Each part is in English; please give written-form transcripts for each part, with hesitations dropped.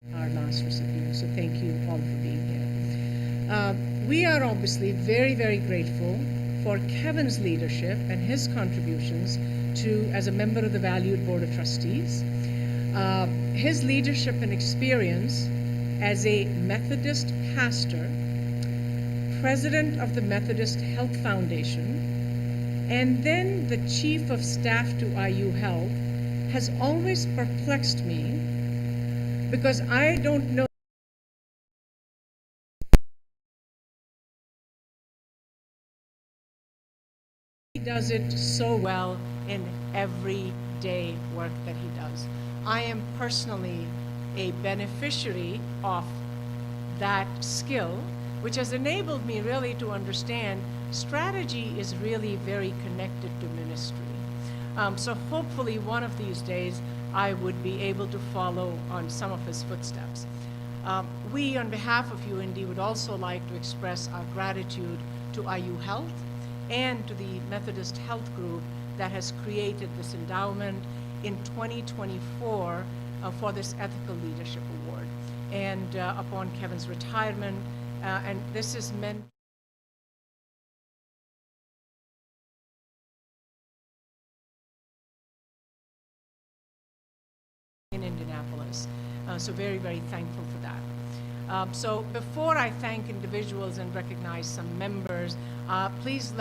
our last recipient. So thank you all for being here. We are obviously very, very grateful for Kevin's leadership and his contributions to as a member of the valued Board of Trustees. His leadership and experience as a Methodist pastor, president of the Methodist Health Foundation, and then the chief of staff to IU Health has always perplexed me because I don't know he does it so well in everyday work that he does. I am personally a beneficiary of that skill, which has enabled me really to understand strategy is really very connected to ministry. So hopefully one of these days I would be able to follow on some of his footsteps. We, on behalf of UND, would also like to express our gratitude to IU Health and to the Methodist Health Group that has created this endowment in 2024 for this Ethical Leadership Award. And upon Kevin's retirement, and this is meant in Indianapolis. So very, very thankful for that. So before I thank individuals and recognize some members, please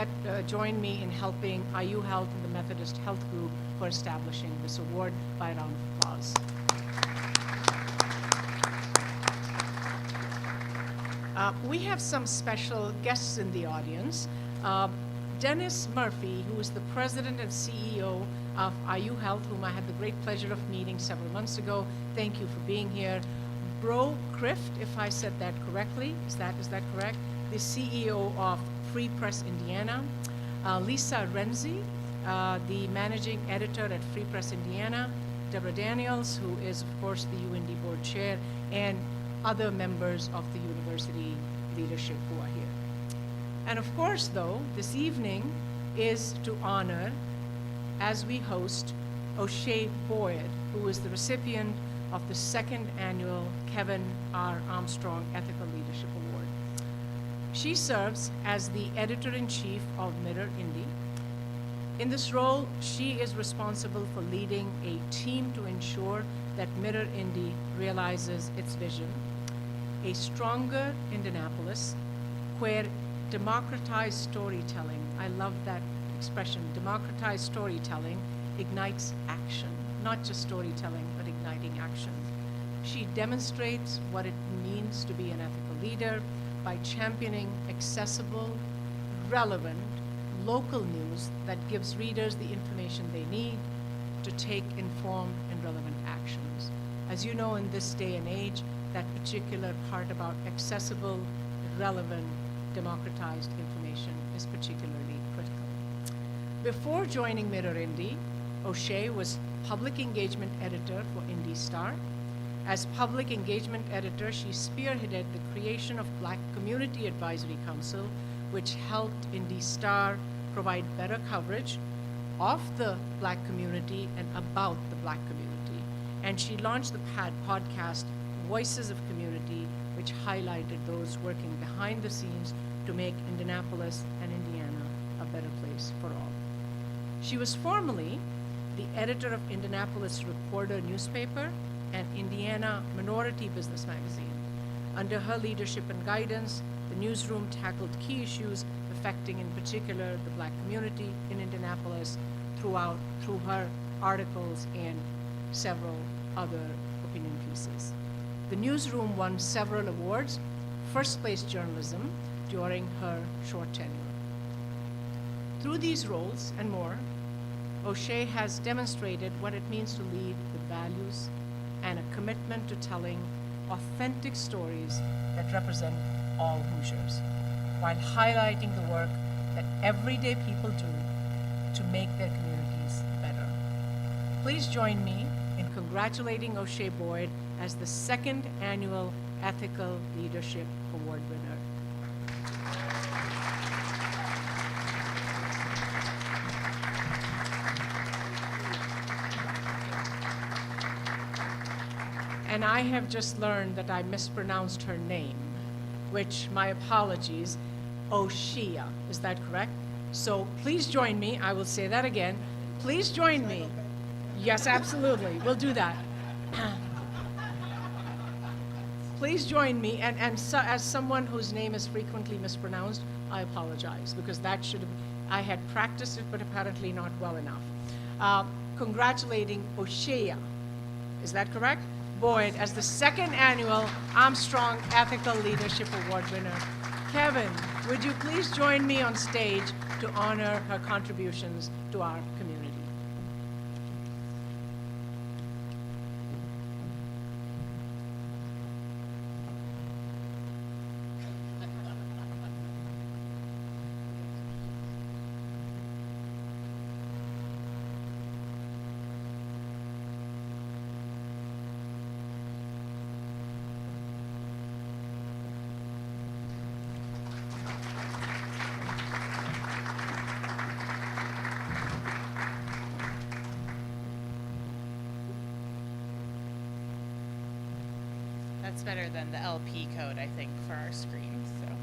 join me in helping IU Health and the Methodist Health Group for establishing this award by a round of applause. We have some special guests in the audience. Dennis Murphy, who is the president and CEO of IU Health, whom I had the great pleasure of meeting several months ago. Thank you for being here. Bro Crift, if I said that correctly, is that correct? The CEO of Free Press Indiana. Lisa Renzi, the managing editor at Free Press Indiana. Deborah Daniels, who is, of course, the UND board chair, and other members of the university leadership who are here. And of course, though, this evening is to honor, as we host, O'Shea Boyd, who is the recipient of the second annual Kevin R. Armstrong Ethical Leadership Award. She serves as the editor-in-chief of Mirror Indy. In this role, she is responsible for leading a team to ensure that Mirror Indy realizes its vision, a stronger Indianapolis, where democratized storytelling, I love that expression, democratized storytelling ignites action, not just storytelling, but igniting action. She demonstrates what it means to be an ethical leader by championing accessible, relevant, local news that gives readers the information they need to take informed and relevant actions. As you know, in this day and age, that particular part about accessible, relevant, democratized information is particularly critical. Before joining Mirror Indy, O'Shea was public engagement editor for Indy Star. As public engagement editor, she spearheaded the creation of Black Community Advisory Council, which helped Indy Star provide better coverage of the Black community and about the Black community. And she launched the podcast Voices of Community, which highlighted those working behind the scenes to make Indianapolis and Indiana a better place for all. She was formerly the editor of Indianapolis Reporter newspaper and Indiana Minority Business magazine. Under her leadership and guidance, the newsroom tackled key issues affecting, in particular, the Black community in Indianapolis through her articles and several other opinion pieces. The newsroom won several awards, first place journalism, during her short tenure. Through these roles and more, O'Shea has demonstrated what it means to lead with values and a commitment to telling authentic stories that represent all Hoosiers, while highlighting the work that everyday people do to make their communities better. Please join me in congratulating O'Shea Boyd as the second annual Ethical Leadership Award winner. and I have just learned that I mispronounced her name, which, my apologies, Oshia. Is that correct? So please join me. I will say that again. Please join me. Yes, absolutely. We'll do that. Please join me, and so, as someone whose name is frequently mispronounced, I apologize, because that should have, I had practiced it, but apparently not well enough. Congratulating Oshia, is that correct? Boyd as the second annual Armstrong Ethical Leadership Award winner. Kevin, would you please join me on stage to honor her contributions to our community? That's better than the LP code, I think, for our screens. So,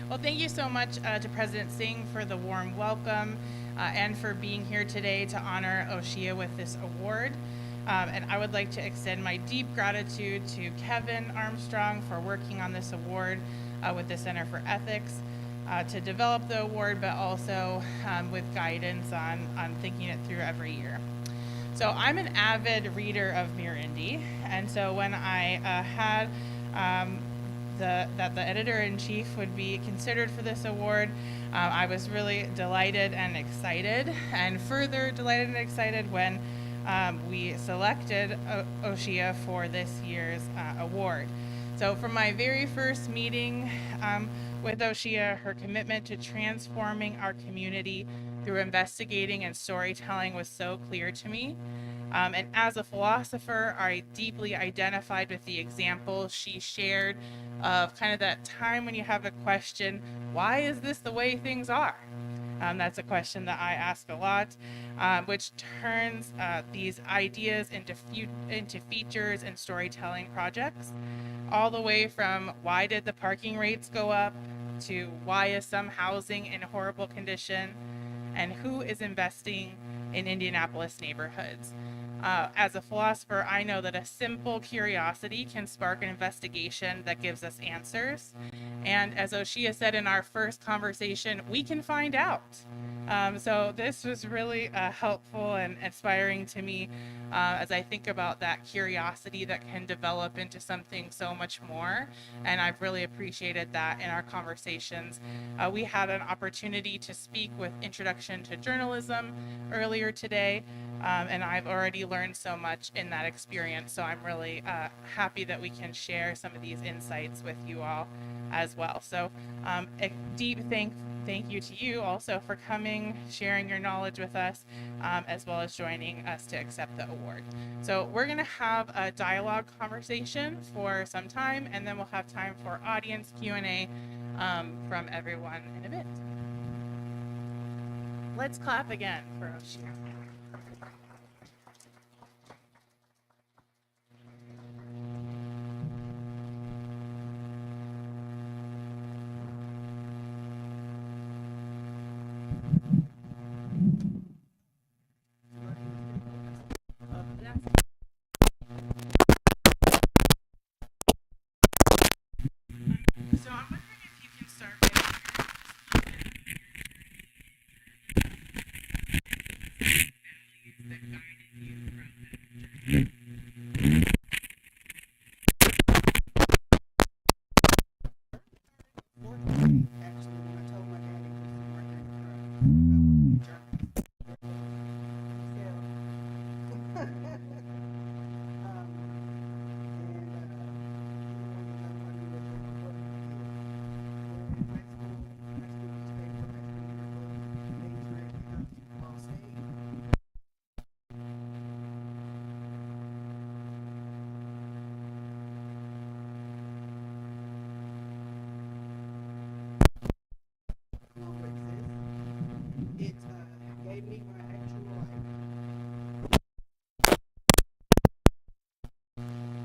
well, thank you so much to President Singh for the warm welcome and for being here today to honor Oshia with this award. And I would like to extend my deep gratitude to Kevin Armstrong for working on this award with the Center for Ethics to develop the award, but also with guidance on thinking it through every year. So I'm an avid reader of Mirror Indie, and so when I had that the editor-in-chief would be considered for this award, I was really delighted and excited, and further delighted and excited when we selected Oshia for this year's award. So from my very first meeting with Oshia, her commitment to transforming our community through investigating and storytelling was so clear to me. And as a philosopher, I deeply identified with the example she shared of kind of that time when you have a question, why is this the way things are? That's a question that I ask a lot, which turns these ideas into features and storytelling projects, all the way from why did the parking rates go up to why is some housing in horrible condition, and who is investing in Indianapolis neighborhoods. As a philosopher, I know that a simple curiosity can spark an investigation that gives us answers. And as Oshia said in our first conversation, we can find out. So this was really helpful and inspiring to me as I think about that curiosity that can develop into something so much more. And I've really appreciated that in our conversations. We had an opportunity to speak with Introduction to Journalism earlier today. And I've already learned so much in that experience. So I'm really happy that we can share some of these insights with you all as well. So a deep thank you to you also for coming, sharing your knowledge with us, as well as joining us to accept the award. So we're going to have a dialogue conversation for some time, and then we'll have time for audience Q&A from everyone in a bit. Let's clap again for Oshia. So I'm wondering if you can start by values that guided you throughout that journey. Actually, when I told my daddy because he worked in the it gave me my actual life.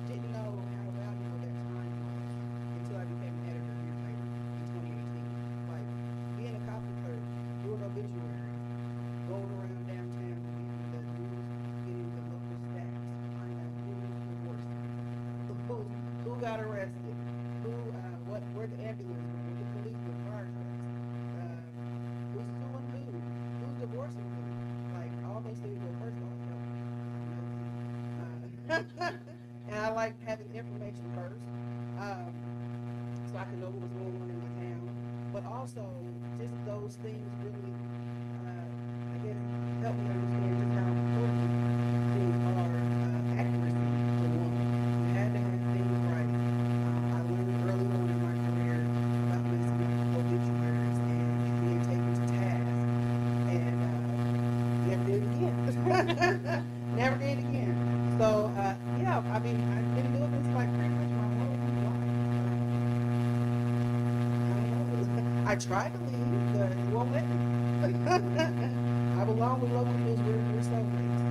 Didn't know And I like having information first, so I can know what was going on in my town. But also, just those things really, I guess, help me understand just how important things are. Accuracy, for one. You had to have things right. I learned early on in my career about messing up obituaries and being taken to task. And never did it again. Never did it again. So, yeah, I mean, I've been doing this like pretty much my whole life. I tried to leave, but it won't let me. I belong with local news. We're soulmates.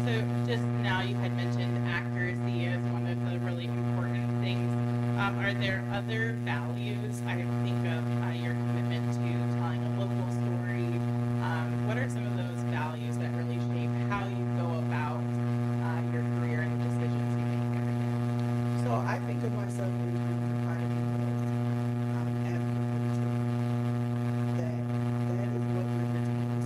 So just now you had mentioned accuracy as one of the really important things. Are there other values? I think of your commitment to telling a local story. What are some of those values that really shape how you go about your career and the decisions you make every day? So I think of myself as a part of the advocate for the children. That is what we're here to do.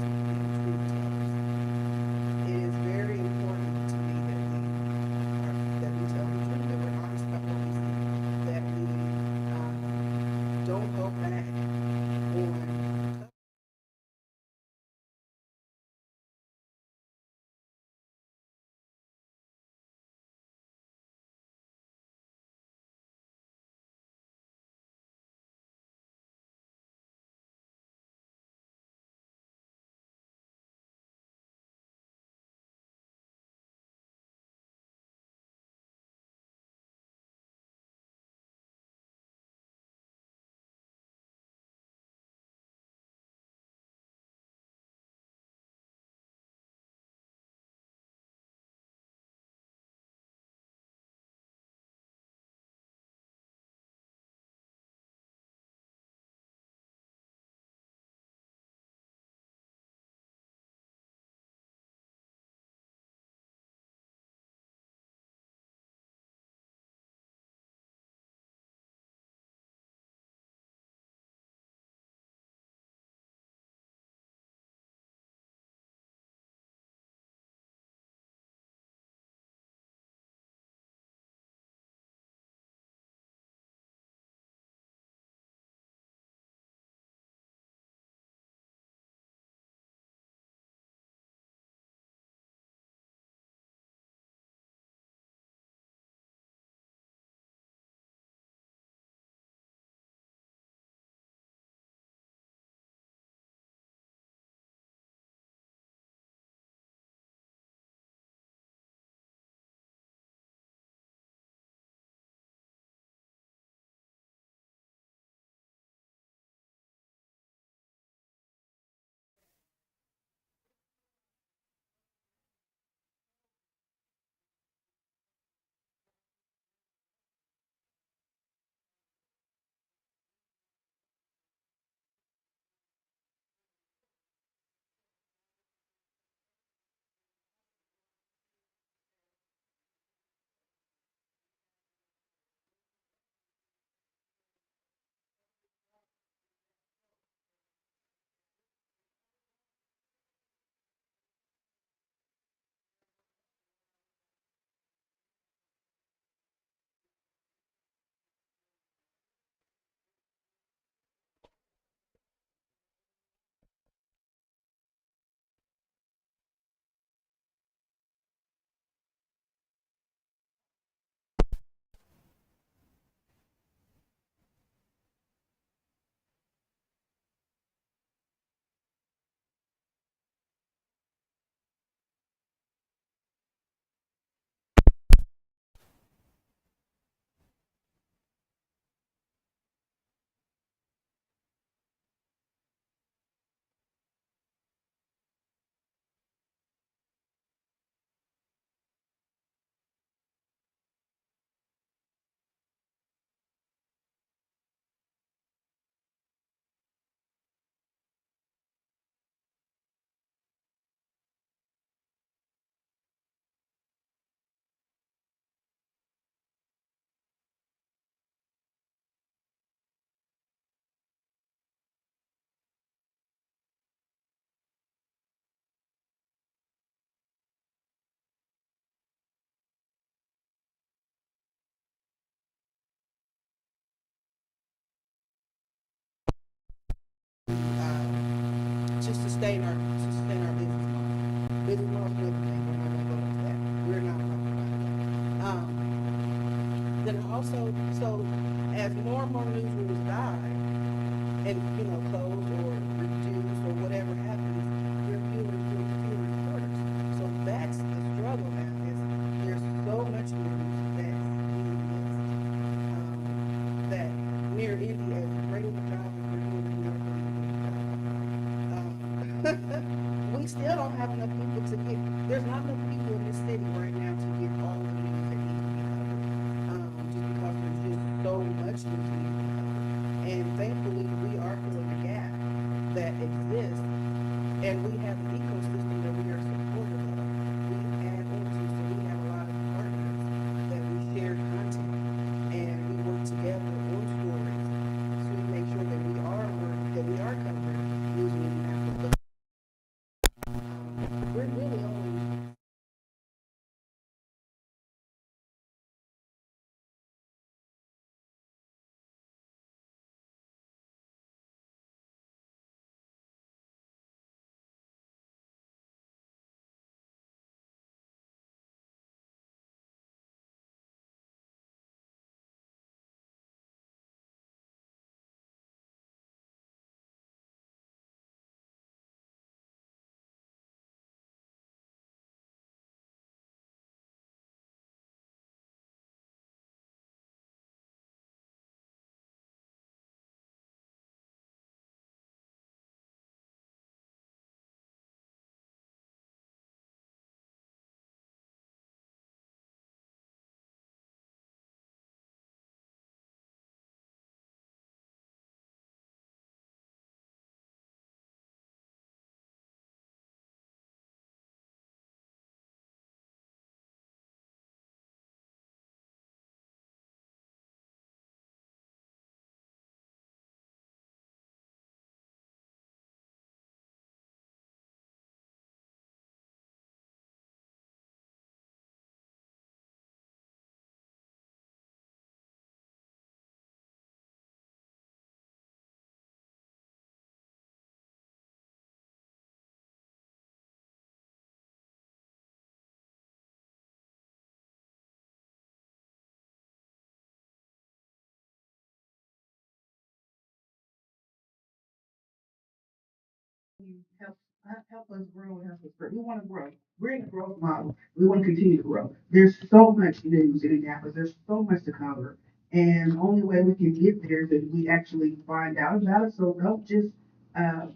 to sustain our business model. Business model is another thing. We're not gonna go into that. We're not talking about that. Then also, so as more and more newsrooms die and close or reduce or whatever happens, there are fewer reporters. So that's the struggle now. Is there's so much news that's being missed. That near Indy, as great of a job as we're doing, we're not doing a good job. We still don't have enough people to get. There's not enough people in this city right now to get all the news that needs to be covered. Just because there's just so much news that needs to be covered. And thankfully, we are filling a gap that exists, and we have an ecosystem that we are supportive of. We add into, so we have a lot of partners that we share content, and we work together on stories to make sure that we are covering news in Indianapolis. We're really only help help us grow and help us grow. We want to grow. We're in a growth model. We want to continue to grow. There's so much news in Indianapolis. There's so much to cover. And the only way we can get there is that we actually find out about it. So don't just uh,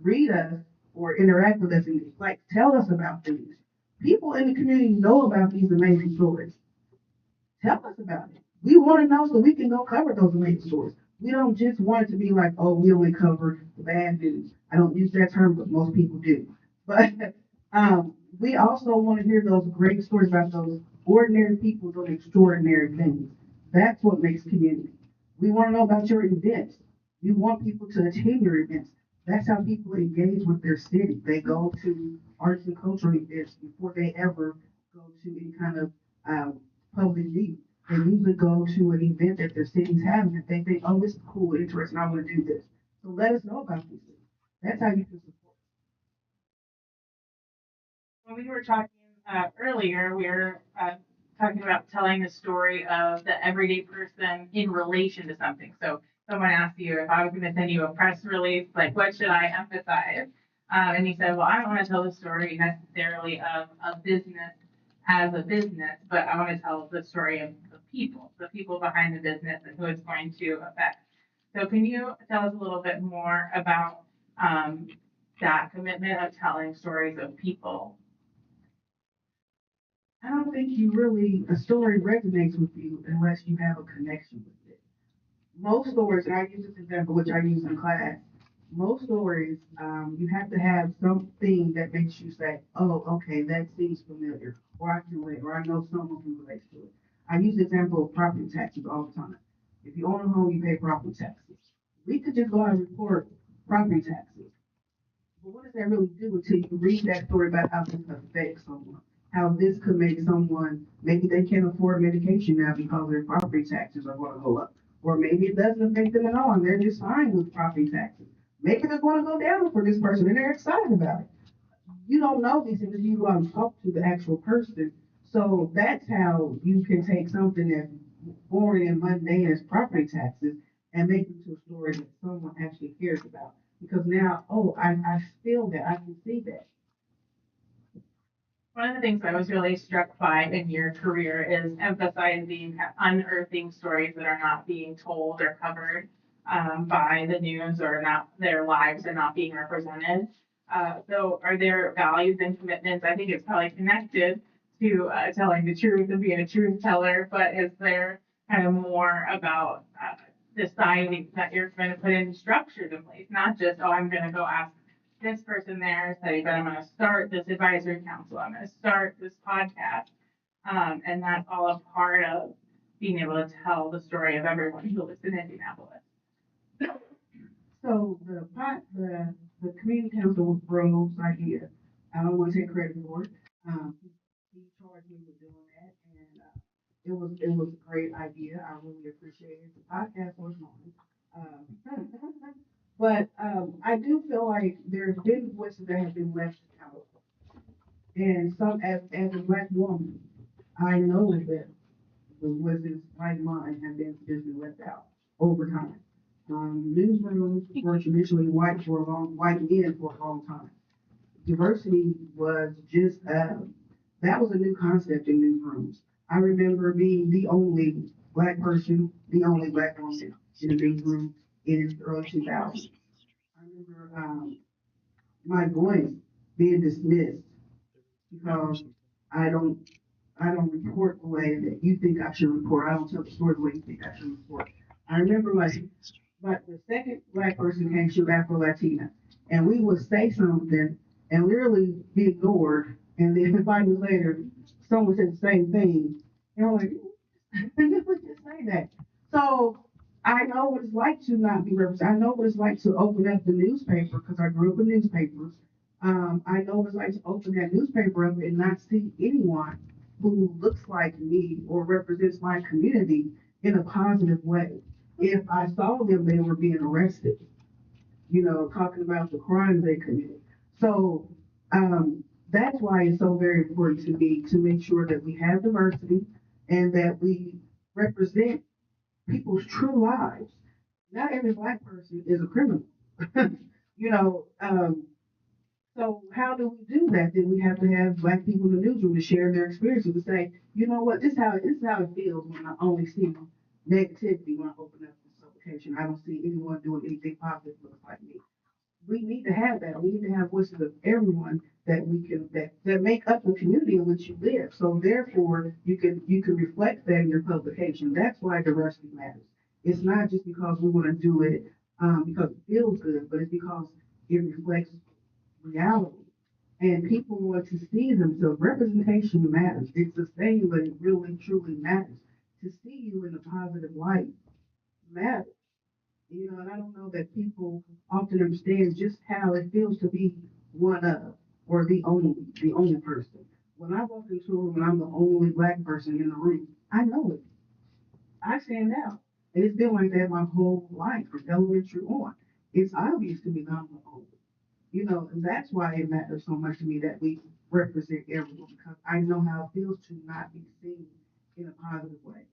read us or interact with us and like tell us about things. People in the community know about these amazing stories. Tell us about it. We want to know so we can go cover those amazing stories. We don't just want it to be like, oh, we only cover the bad news. I don't use that term, but most people do. But we also want to hear those great stories about those ordinary people doing extraordinary things. That's what makes community. We want to know about your events. We want people to attend your events. That's how people engage with their city. They go to arts and cultural events before they ever go to any kind of public view. They usually go to an event that their city's having and they think, oh, this is cool, interesting, I want to do this. So let us know about these things. That's how you can support. When we were talking earlier, we were talking about telling the story of the everyday person in relation to something. So someone asked you if I was going to send you a press release, like what should I emphasize? And you said, well, I don't want to tell the story necessarily of a business as a business, but I want to tell the story of the people behind the business and who it's going to affect. So can you tell us a little bit more about that commitment of telling stories of people? I don't think you really, a story resonates with you unless you have a connection with it. Most stories, and I use this example, which I use in class, most stories, you have to have something that makes you say, oh, okay, that seems familiar, or I can relate, or I know someone who relates to it. I use the example of property taxes all the time. If you own a home, you pay property taxes. We could just go out and report property taxes. But what does that really do until you read that story about how this affects someone? How this could make someone, maybe they can't afford medication now because their property taxes are going to go up. Or maybe it doesn't affect them at all and they're just fine with property taxes. maybe they're going to go down for this person and they're excited about it. You don't know these things until you go out and talk to the actual person. So that's how you can take something that's boring and mundane as property taxes and make it into a story that someone actually cares about. Because now, oh, I feel that, I can see that. One of the things I was really struck by in your career is emphasizing unearthing stories that are not being told or covered by the news, or not, their lives are not being represented. So are there values and commitments? I think it's probably connected to telling the truth and being a truth teller, but is there kind of more about deciding that you're going to put in structures in place, not just, oh, I'm going to go ask this person there, say, but I'm going to start this advisory council, I'm going to start this podcast. And that's all a part of being able to tell the story of everyone who lives in Indianapolis. So the community council was Grove's idea. I don't want to take credit for it. He charged me with doing that, and it was a great idea. I really appreciate it. The podcast was mine. But I do feel like there's been voices that have been left out, and some as a black woman, I know that the voices like mine have been traditionally left out over time. Newsrooms were traditionally white men for a long time. Diversity was just, that was a new concept in newsrooms. I remember being the only black person, the only black woman in the newsroom in the early 2000s. I remember my voice being dismissed because I don't I don't report the way that you think I should report. I don't tell the story the way you think I should report. I remember like the second black person came, she was Afro Latina, and we would say something and literally be ignored, and then 5 years later, someone said the same thing, and we're like, you would just say that. So I know what it's like to not be represented. I know what it's like to open up the newspaper because I grew up in newspapers. I know what it's like to open that newspaper up and not see anyone who looks like me or represents my community in a positive way. If I saw them, they were being arrested, talking about the crimes they committed. So that's why it's so very important to me to make sure that we have diversity and that we represent people's true lives. Not every black person is a criminal. you know, um, so how do we do that? Then we have to have black people in the newsroom to share their experiences, to say, you know what, this is how it feels when I only see negativity when I open up this publication. I don't see anyone doing anything positive that looks like me. We need to have that. We need to have voices of everyone that make up the community in which you live. So therefore, you can reflect that in your publication. That's why diversity matters. It's not just because we want to do it because it feels good, but it's because it reflects reality. And people want to see themselves. Representation matters. It's the same, but it really truly matters. To see you in a positive light matters. And I don't know that people often understand just how it feels to be one of or the only person. When I walk into a room and I'm the only black person in the room, I know it. I stand out. And it's been like that my whole life from elementary on. It's obvious to me that I'm the only. And that's why it matters so much to me that we represent everyone because I know how it feels to not be seen in a positive way.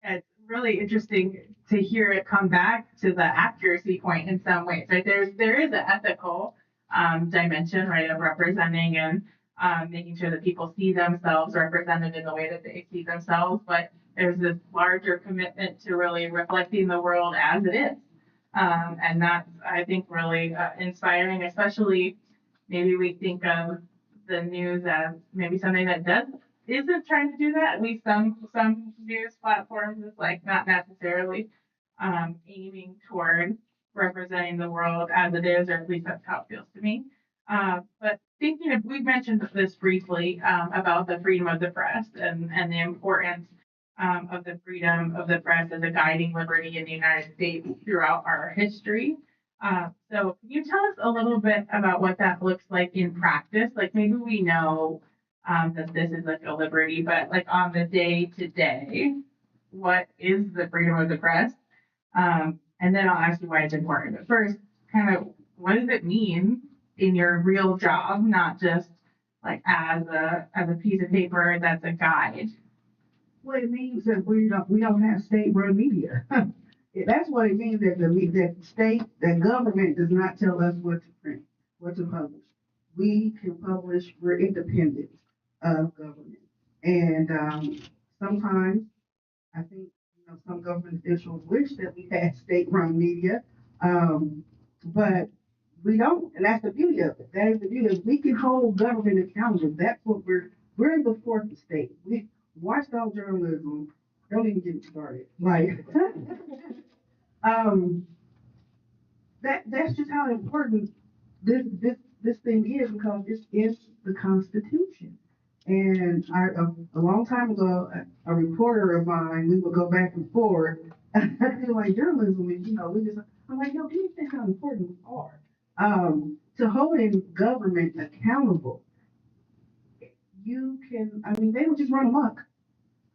It's really interesting to hear it come back to the accuracy point in some ways, right? There is an ethical dimension, right, of representing and making sure that people see themselves represented in the way that they see themselves, but there's this larger commitment to really reflecting the world as it is. And that's, I think, really inspiring, especially maybe we think of the news as maybe something that isn't trying to do that. At least some news platforms is like not necessarily aiming toward representing the world as it is, or at least that's how it feels to me. But thinking of, we've mentioned this briefly about the freedom of the press and the importance of the freedom of the press as a guiding liberty in the United States throughout our history. So can you tell us a little bit about what that looks like in practice? Like maybe we know that this is like a liberty, but like on the day to day, what is the freedom of the press? and then I'll ask you why it's important. But first, kind of, what does it mean in your real job, not just like as a piece of paper that's a guide? Well, it means that we don't have state-run media. That's what it means, that that government does not tell us what to print, what to publish. We can publish, we're independent of government. And sometimes, I think, some government officials wish that we had state-run media, but we don't, and that's the beauty of it. That is the beauty of it. We can hold government accountable. That's what we're in the fourth estate. We watchdog journalism. Don't even get me started. Like, um, that's just how important this thing is, because this is the Constitution. And a long time ago, a reporter of mine, we would go back and forth. I feel like journalism is, I'm like, do you think how important we are? To holding government accountable, they would just run amok.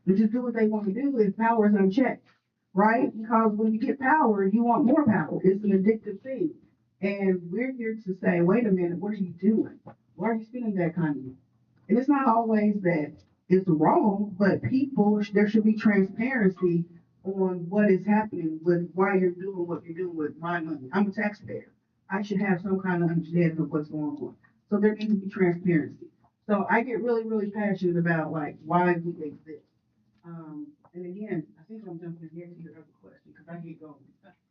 They just do what they want to do if power is unchecked, right? Because when you get power, you want more power. It's an addictive thing. And we're here to say, wait a minute, what are you doing? Why are you spending that kind of money? And it's not always that it's wrong, but there should be transparency on what is happening with why you're doing what you're doing with my money. I'm a taxpayer. I should have some kind of understanding of what's going on. So there needs to be transparency. So I get really, really passionate about like why we exist. And again, I think I'm jumping ahead to your other question because I get going.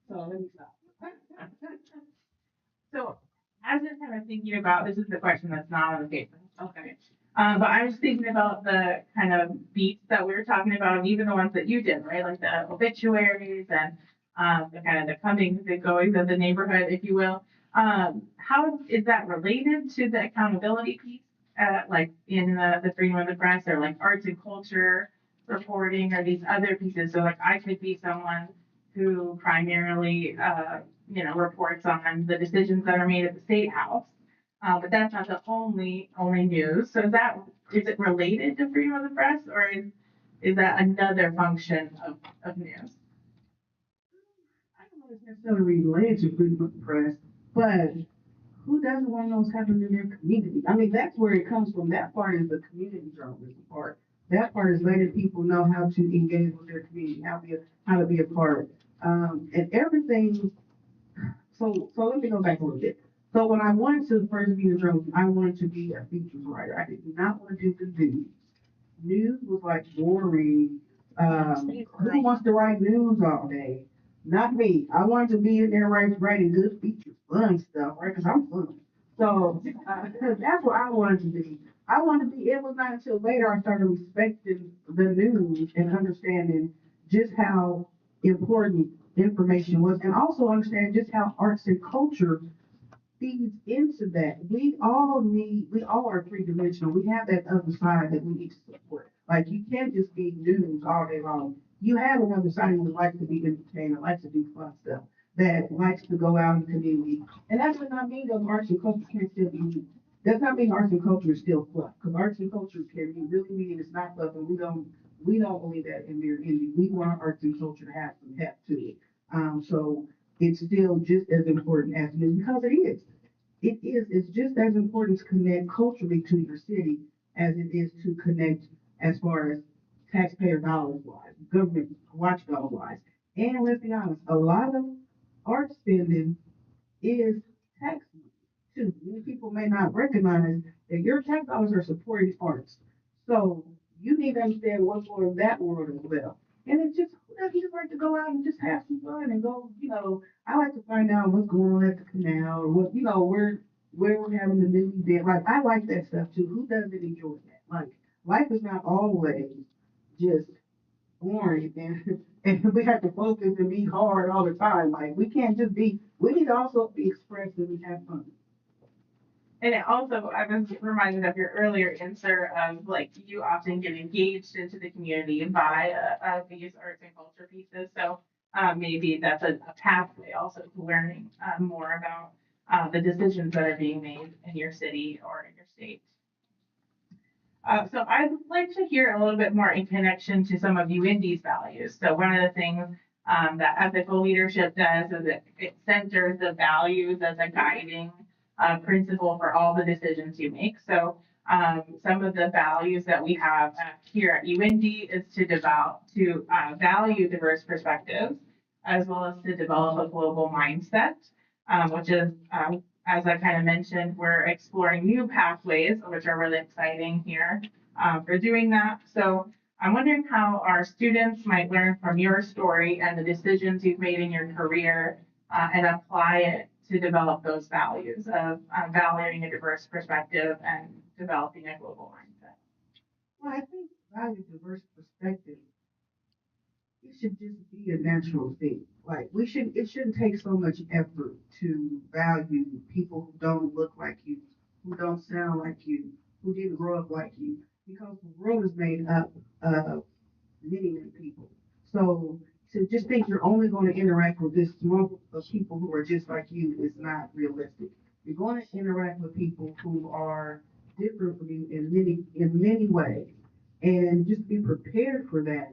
So let me stop. So as I'm kind of thinking about, this is the question that's not on the paper. Okay. But I was thinking about the kind of beats that we were talking about, and even the ones that you did, right? Like the obituaries and the kind of the comings and goings of the neighborhood, if you will. How is that related to the accountability piece, like in the freedom of the press, or like arts and culture reporting, or these other pieces? So like I could be someone who primarily, reports on the decisions that are made at the state house. But that's not the only news. So is it related to freedom of the press, or is that another function of news? I don't know if it's necessarily related to freedom of the press, but who doesn't want to know what's happening in their community? I mean, that's where it comes from. That part is the community journalism part. That part is letting people know how to engage with their community, how to be a part. And everything. So let me go back a little bit. So when I wanted to first be a journalist, I wanted to be a features writer. I did not want to do the news. News was like boring. Who wants to write news all day? Not me. I wanted to be in there writing good features, fun stuff, right? Because I'm fun. So that's what I wanted to be. I wanted to be. It was not until later I started respecting the news and understanding just how important information was, and also understanding just how arts and culture feeds into that. We all are three-dimensional. We have that other side that we need to support. Like, you can't just be news all day long. You have another side who likes to be entertained, likes to do fun stuff, that likes to go out in the community. And that does not mean that arts and culture can't still be news. Does not mean arts and culture is still fluff, because arts and culture can be really mean it's not fluff, and we don't believe that in mere envy. We want arts and culture to have some heft to it. So it's still just as important as news, because it is. It's just as important to connect culturally to your city as it is to connect as far as taxpayer dollars wise, government watchdog wise. And let's be honest, a lot of art spending is tax money too. Many people may not recognize that your tax dollars are supporting arts. So you need to understand what's going on in that world as well. And it's just, you just like to go out and just have some fun and go, I like to find out what's going on at the canal, or what, where we're having the new event. Like, I like that stuff too. Who doesn't enjoy that? Like, life is not always just boring, and we have to focus and be hard all the time. Like, we can't just be, we need to also be expressive and have fun. And it also, I was reminded of your earlier answer of like you often get engaged into the community via these arts and culture pieces. So maybe that's a pathway also to learning more about the decisions that are being made in your city or in your state. So I'd like to hear a little bit more in connection to some of UIndy's values. So one of the things that ethical leadership does is it centers the values as a guiding principle for all the decisions you make. So some of the values that we have here at UND is to value diverse perspectives, as well as to develop a global mindset, which is, as I kind of mentioned, we're exploring new pathways, which are really exciting here for doing that. So I'm wondering how our students might learn from your story and the decisions you've made in your career and apply it to develop those values of valuing a diverse perspective and developing a global mindset. Well, I think value diverse perspective, it should just be a natural thing. Like it shouldn't take so much effort to value people who don't look like you, who don't sound like you, who didn't grow up like you, because the world is made up of many people. So to just think you're only going to interact with this small group of people who are just like you is not realistic. You're going to interact with people who are different from you in many ways, and just be prepared for that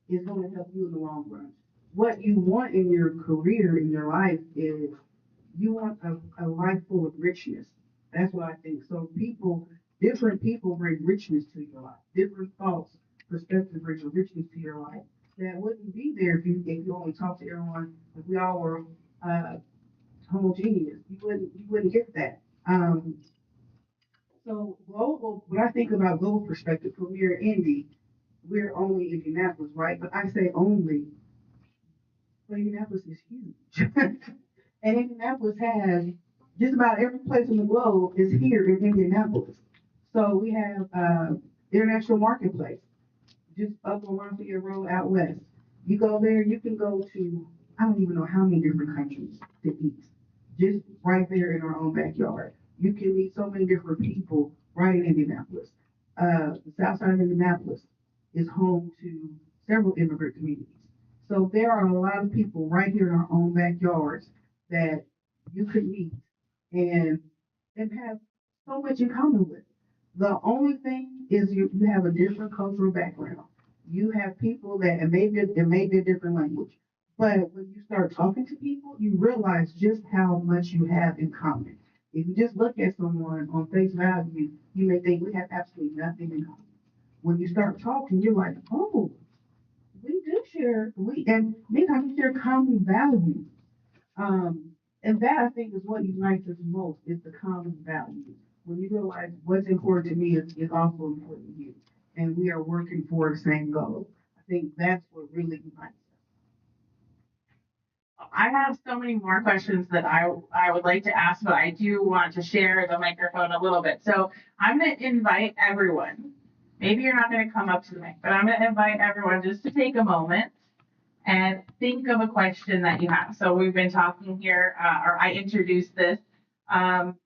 is going to help you in the long run. What you want in your career, in your life, is you want a life full of richness. That's what I think. So different people bring richness to your life. Different thoughts, perspectives bring richness to your life. That wouldn't be there if you only talk to everyone, if we all were homogeneous. You wouldn't get that. So global, when I think about global perspective, from here in Indy, we're only Indianapolis, right? But I say only, but Indianapolis is huge. And Indianapolis has just about every place in the globe is here in Indianapolis. So we have International Marketplace, just up on Lafayette Road out west. You go there, you can go to, I don't even know how many different countries to eat, just right there in our own backyard. You can meet so many different people right in Indianapolis. The south side of Indianapolis is home to several immigrant communities. So there are a lot of people right here in our own backyards that you could meet and have so much in common with. The only thing is you have a different cultural background. You have people that it may be a different language. But when you start talking to people, you realize just how much you have in common. If you just look at someone on face value, you may think we have absolutely nothing in common. When you start talking, you're like, oh, we do share, and many times we share common values. And that I think is what unites us most is the common values. When you realize what's important to me is also important to you, and we are working for the same goal. I think that's what really unites I have so many more questions that I would like to ask, but I do want to share the microphone a little bit. So I'm going to invite everyone. Maybe you're not going to come up to the mic, but I'm going to invite everyone just to take a moment and think of a question that you have. So we've been talking here, or I introduced this,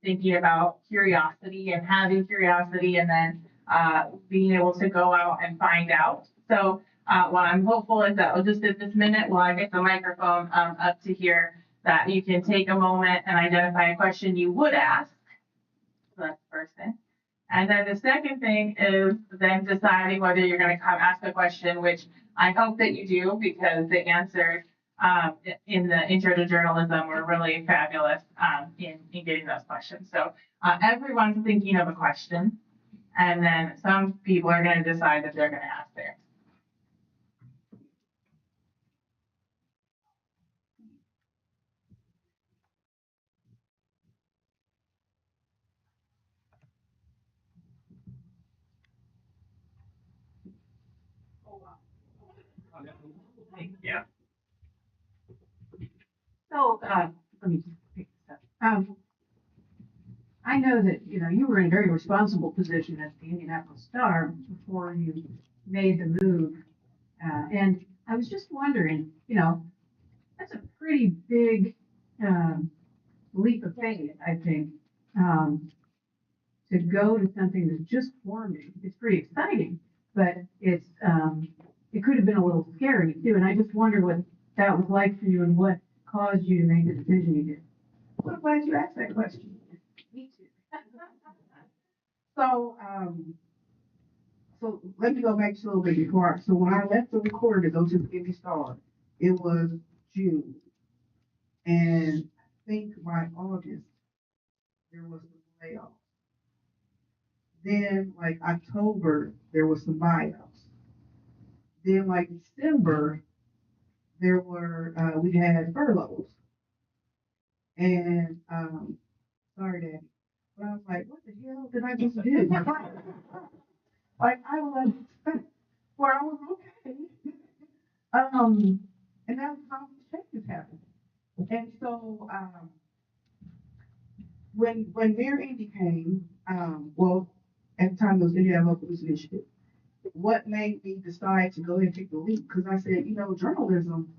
thinking about curiosity and having curiosity, and then being able to go out and find out. So what I'm hopeful is that just at this minute, while I get the microphone up to here, that you can take a moment and identify a question you would ask. So that's the first thing. And then the second thing is then deciding whether you're going to come ask a question, which I hope that you do, because the answers in the intro to journalism were really fabulous in getting those questions. So everyone's thinking of a question, and then some people are going to decide that they're going to ask theirs. Yeah. So, let me just pick this up. I know that, you were in a very responsible position at the Indianapolis Star before you made the move. And I was just wondering, that's a pretty big, leap of faith, I think, to go to something that's just forming. It's pretty exciting, but it could have been a little scary too. And I just wonder what that was like for you and what caused you to make the decision you did. Well, I'm glad you asked that question. Me too. So, so let me go back just a little bit before. So when I left the recorder to go to the Indy Star, it was June. And I think by August, there was some layoffs. Then like October, there was some buyouts. Then like December, there were, we had furloughs. And, sorry, Daddy. But I was like, what the hell did I just do? Like I was, where I was okay. And that's how these changes happen. And so, when Mayor Indy came, well, at the time it was Indiana Local News Initiative, what made me decide to go ahead and take the leap? Because I said, journalism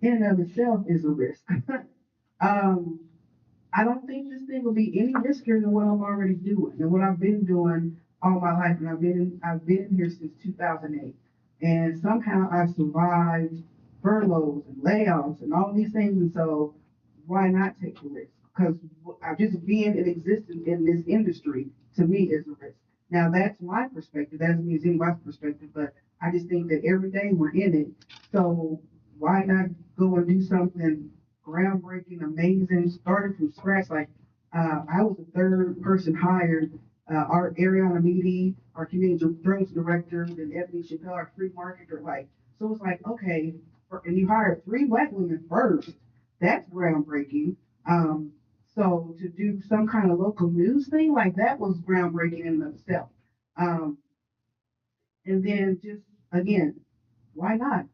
in and of itself is a risk. um, I don't think this thing will be any riskier than what I'm already doing and what I've been doing all my life. And I've been here since 2008. And somehow I've survived furloughs and layoffs and all these things. And so why not take the risk? Because just being in existence in this industry to me is a risk. Now that's my perspective. That doesn't mean it's anybody's perspective, but I just think that every day we're in it. So why not go and do something groundbreaking, amazing, started from scratch? Like I was the third person hired. Our Ariana Meady, our community drones director, then Ebony Chappelle, our free marketer. Like, so it's like, okay, and you hired three black women first. That's groundbreaking. Um, so to do some kind of local news thing like that was groundbreaking in and of itself. Um, and then just again, why not?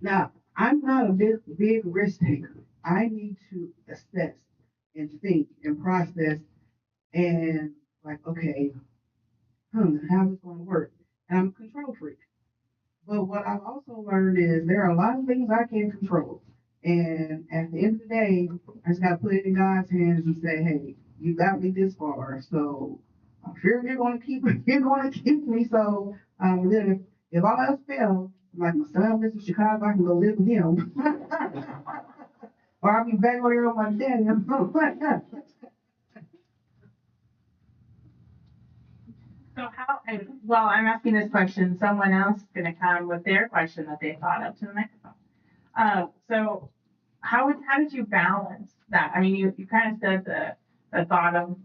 Now, I'm not a big risk taker. I need to assess and think and process and like, okay, how's this going to work? And I'm a control freak. But what I've also learned is there are a lot of things I can't control. And at the end of the day, I just got to put it in God's hands and say, hey, you got me this far. So I'm sure you're going to keep you're going to keep me. So then if all else fails, like my son lives in Chicago, I can go live with him. Or I'll be back over here with my daddy. So how, and while I'm asking this question, someone else is gonna come with their question that they thought of to the microphone. So how did you balance that? I mean, you kind of said the thought of,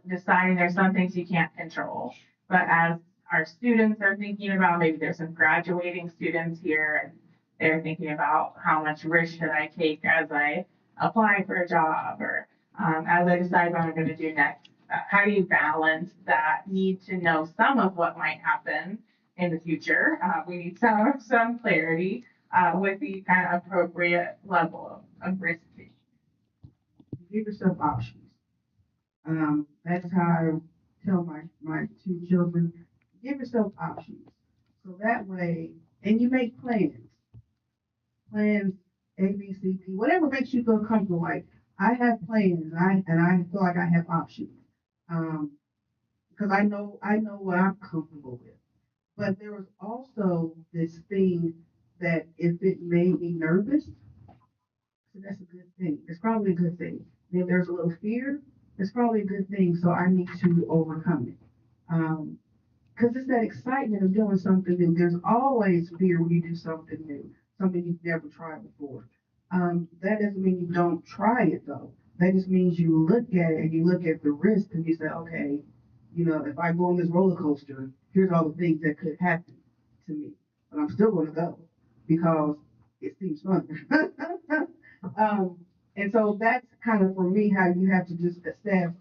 deciding there's some things you can't control. But as our students are thinking about, maybe there's some graduating students here and they're thinking about how much risk should I take as I apply for a job or as I decide what I'm going to do next. How do you balance that need to know some of what might happen in the future? We need some clarity with the kind of appropriate level of risk. Give yourself options. That's how I tell my two children, give yourself options. So that way, and you make plans A, B, C, D, whatever makes you feel comfortable. Like I have plans, and I feel like I have options, because I know what I'm comfortable with. But there was also this thing that if it made me nervous, so that's a good thing. It's probably a good thing. And if there's a little fear, it's probably a good thing. So I need to overcome it. Because it's that excitement of doing something new. There's always fear when you do something new, something you've never tried before. That doesn't mean you don't try it though. That just means you look at it and you look at the risk and you say, okay, if I go on this roller coaster, here's all the things that could happen to me. But I'm still going to go because it seems fun. And so that's kind of for me how you have to just assess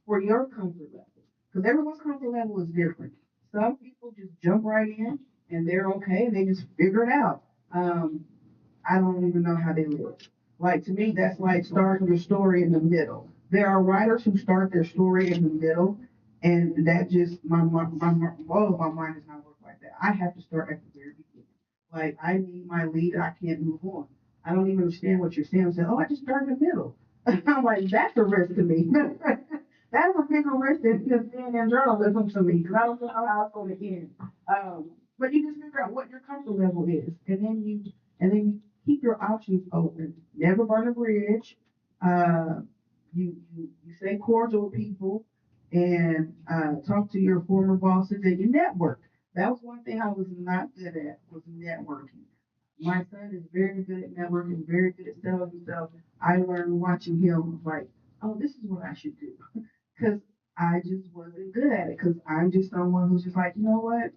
for your comfort level. Because everyone's comfort level is different. Some people just jump right in and they're okay and they just figure it out. I don't even know how they live. Like to me, that's like starting your story in the middle. There are writers who start their story in the middle, and that just my mind does not work like that. I have to start at the very beginning. Like I need my lead, I can't move on. I don't even understand what you're saying. I say, oh, I just started in the middle. I'm like, that's a risk to me. That's a bigger risk than just being in journalism to me because I don't know how it's going to end. But you just figure out what your comfort level is, and then you keep your options open. Never burn a bridge. You stay cordial with people and talk to your former bosses and you network. That was one thing I was not good at was networking. My son is very good at networking, very good at selling himself. I learned watching him, like, oh, this is what I should do. Because I just wasn't good at it. Because I'm just someone who's just like, you know what?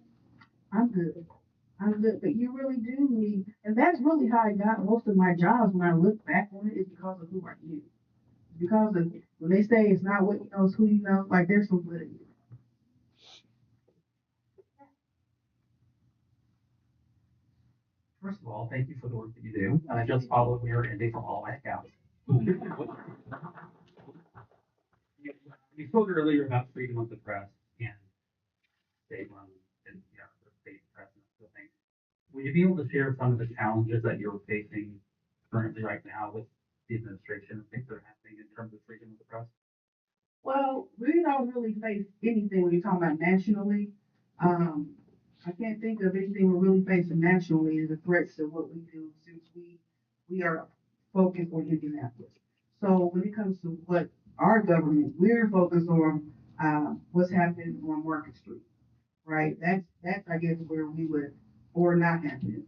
I'm good. I'm good. But you really do need, and that's really how I got most of my jobs when I look back on it, is because of who I knew. Because of when they say it's not what you know, it's who you know, like there's some good in you. First of all, thank you for the work that you do. And I just followed your ending from all my accounts. You spoke earlier about freedom of the press and state run and the state press and that sort of thing. Would you be able to share some of the challenges that you're facing currently right now with the administration and things that are happening in terms of freedom of the press? Well, we don't really face anything when you're talking about nationally. Um, I can't think of anything we're really facing nationally as the threats to what we do since we are focused on Indianapolis. So when it comes to what our government, we're focused on what's happening on Market Street, right? That's I guess where we would or not happening.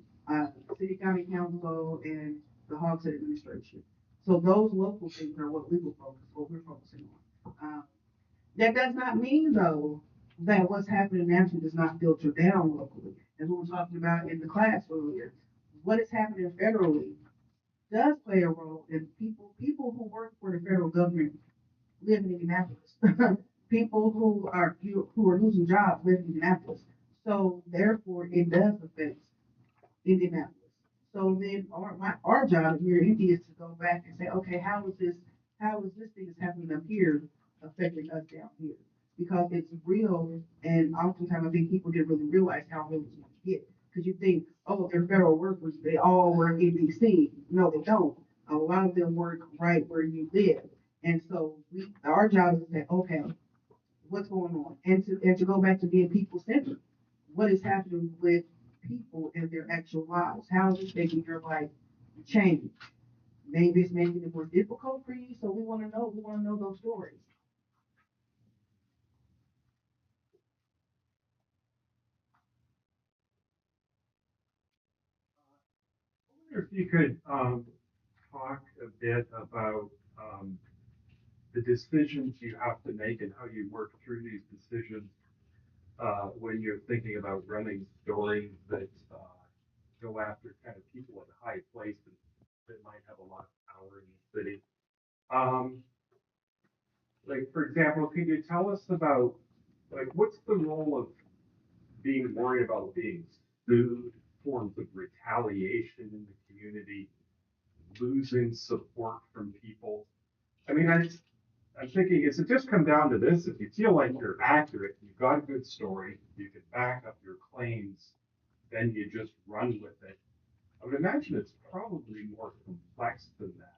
City County Council and the Hogshead administration. So those local things are what we're focusing on. That does not mean though that what's happening nationally does not filter down locally. As we were talking about in the class earlier, what is happening federally does play a role in people who work for the federal government live in Indianapolis. People who are losing jobs live in Indianapolis. So therefore, it does affect Indianapolis. So then our job here in Indy is to go back and say, okay, how is this thing that's happening up here affecting us down here? Because it's real, and oftentimes I think people didn't really realize how real it's going to get. Because you think, oh, they're federal workers, they all work in DC. No, they don't. A lot of them work right where you live. And so our job is to say, okay, what's going on? And to go back to being people centered. What is happening with people in their actual lives? How is this making your life change? Maybe it's making it more difficult for you. So we want to know. We want to know those stories. If you could talk a bit about the decisions you have to make and how you work through these decisions when you're thinking about running stories that go after kind of people in high places that might have a lot of power in the city. Um, like, for example, can you tell us about, like, what's the role of being worried about being sued, forms of retaliation in the community, losing support from people? I mean, I'm thinking, is it just come down to this? If you feel like you're accurate, you've got a good story, you can back up your claims, then you just run with it. I would imagine it's probably more complex than that.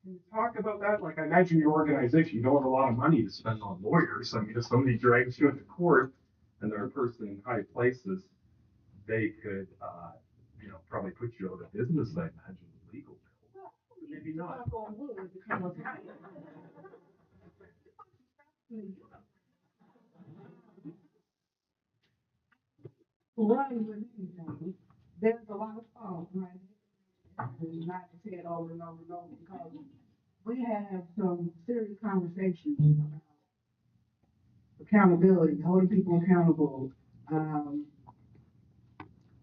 Can you talk about that? Like, I imagine your organization, you don't have a lot of money to spend on lawyers. I mean, if somebody drags you into court and they're a person in high places, they could, probably put you out of business, I imagine, with legal bills. Maybe not. Running with anything, there's a lot of thought, right? And not to say it over and over and over because we have some serious conversations about accountability, holding people accountable.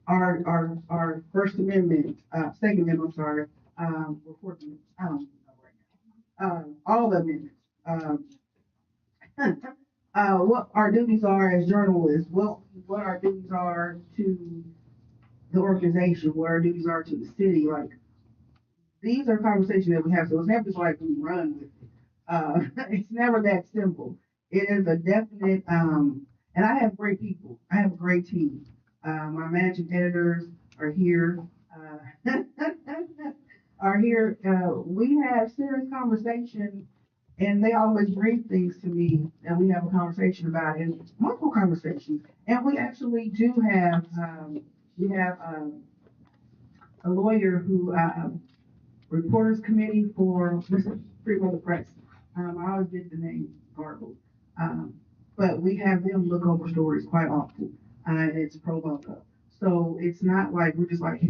Our First Amendment, Second Amendment, I'm sorry, or Fourth Amendment, I don't know right now. All the amendments. What our duties are as journalists, what our duties are to the organization, what our duties are to the city. Like these are conversations that we have. So it's never just like we run with it. It's never that simple. It is a definite, and I have great people. I have a great team. My managing editors are here. Are here. We have serious conversations and they always bring things to me and we have a conversation about it, multiple conversations. And we actually do have, a lawyer who, reporters committee for freedom of the press. I always get the name garbled. But we have them look over stories quite often, and it's pro bono. So it's not like we're just like,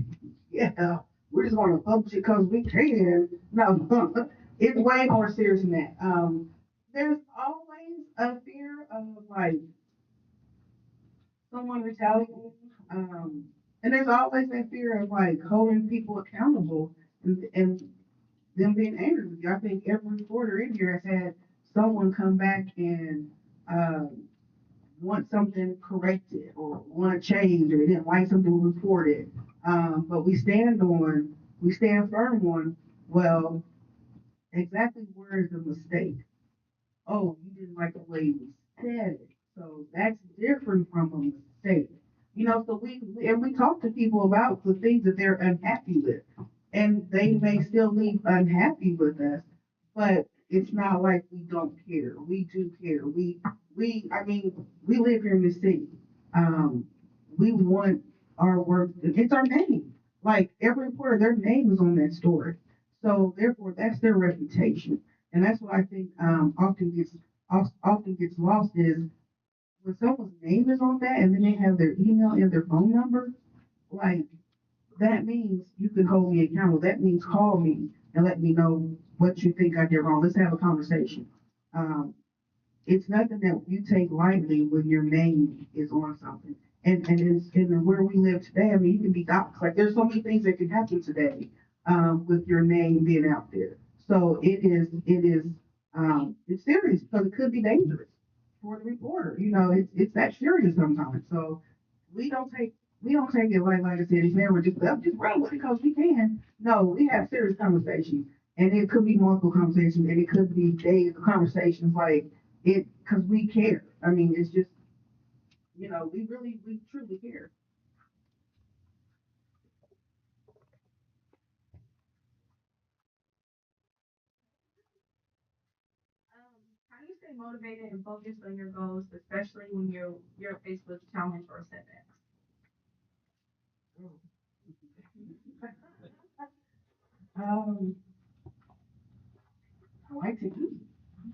yeah, we're just gonna publish it because we can. No, it's way more serious than that. There's always a fear of like someone retaliating. And there's always that fear of like holding people accountable and them being angry with you. I think every reporter in here has had someone come back and want something corrected or want to change or they didn't like something reported. But we stand firm on, well, exactly where is the mistake? Oh, you didn't like the way we said it. So that's different from a mistake. So we talk to people about the things that they're unhappy with. And they may still leave unhappy with us, but it's not like we don't care. We do care. I mean, we live here in the city. Um, we want our work, it's our name. Like every reporter, their name is on that story. So therefore, that's their reputation. And that's what I think often gets lost is when someone's name is on that and then they have their email and their phone number, like that means you can hold me accountable. That means call me and let me know what you think I did wrong. Let's have a conversation. Um, it's nothing that you take lightly when your name is on something. And where we live today, I mean, you can be doxxed. Like there's so many things that can happen today with your name being out there. So it's serious because it could be dangerous for the reporter. It's that serious sometimes. So we don't take we don't take it like I said. It's never just run with it because we can. No, we have serious conversations, and it could be multiple conversations, and it could be days of conversations like it because we care. I mean, it's just we truly care. How do you stay motivated and focused on your goals, especially when you're faced with challenge or setbacks? Um, I like to eat.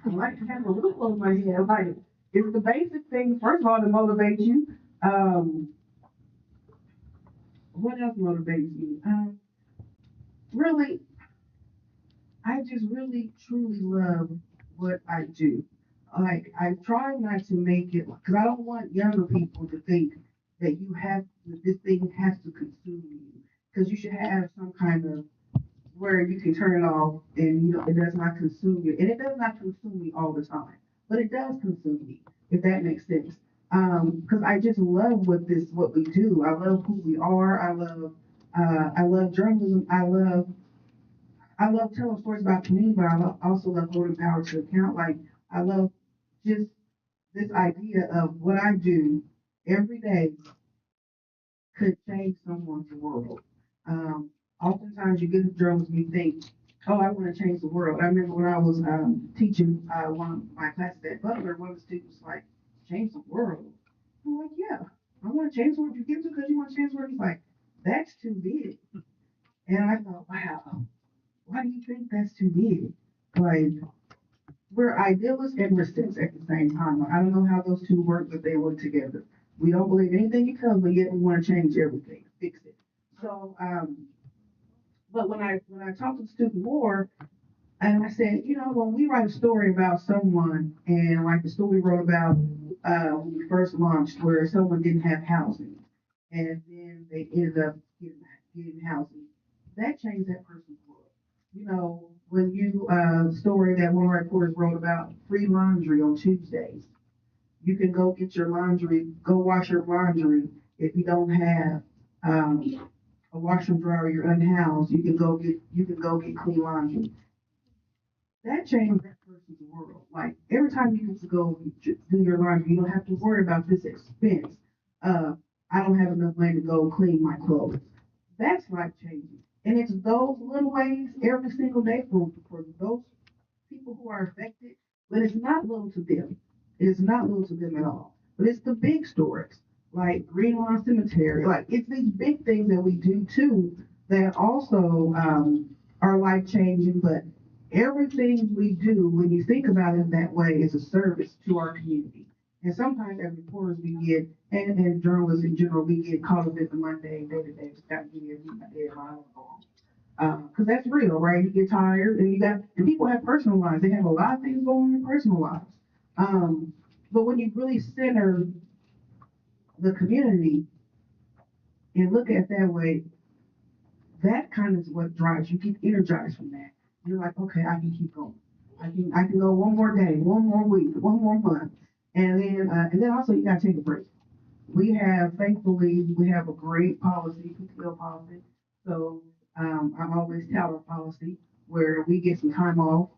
I like to have a roof over my head. Like it's the basic things. First of all, to motivate you. Um, what else motivates me? Really, I just really truly love what I do. Like I try not to make it because I don't want younger people to think that this thing has to consume you. Because you should have some kind of where you can turn it off and it does not consume you. And it does not consume me all the time, but it does consume me, if that makes sense. Because I just love what we do. I love who we are. I love journalism. I love telling stories about community, but also love holding power to account. Like I love just this idea of what I do every day could change someone's world. Um, Oftentimes you get into journalism, you think, oh, I want to change the world. I remember when I was teaching one of my classes at Butler, one of the students was like, change the world. I'm like, yeah, I want to change the world. You get to because you want to change the world. He's like, that's too big. And I thought, wow, why do you think that's too big? Like, we're idealists and we're cynics at the same time. Like, I don't know how those two work, but they work together. We don't believe anything you come, but yet we want to change everything, fix it. So, but when I talk to the student more, and I said, when we write a story about someone, and like the story we wrote about when we first launched, where someone didn't have housing, and then they ended up getting housing, that changed that person's world. When story that one of our reporters wrote about free laundry on Tuesdays, you can go get your laundry, go wash your laundry if you don't have a washer and dryer, you're unhoused, you can go get clean laundry. That changed that person's world. Like every time you get to go do your laundry, you don't have to worry about this expense. Uh, I don't have enough money to go clean my clothes. That's life changing. And it's those little ways every single day for those people who are affected, but it's not little to them. It is not little to them at all. But it's the big stories, like Green Lawn Cemetery. Like it's these big things that we do too that also are life changing. But everything we do, when you think about it that way, is a service to our community. And sometimes as reporters, we get, and journalists in general, we get caught up in the mundane day-to-day, just gotta give you a dead mind. Cause that's real, right? You get tired and people have personal lives. They have a lot of things going on in their personal lives. But when you really center the community and look at it that way, that kind of is what drives you. Get energized from that. You're like, okay, I can keep going. I can go one more day, one more week, one more month, and then also you gotta take a break. Thankfully, we have a great policy, PTO policy. So I always tout our policy where we get some time off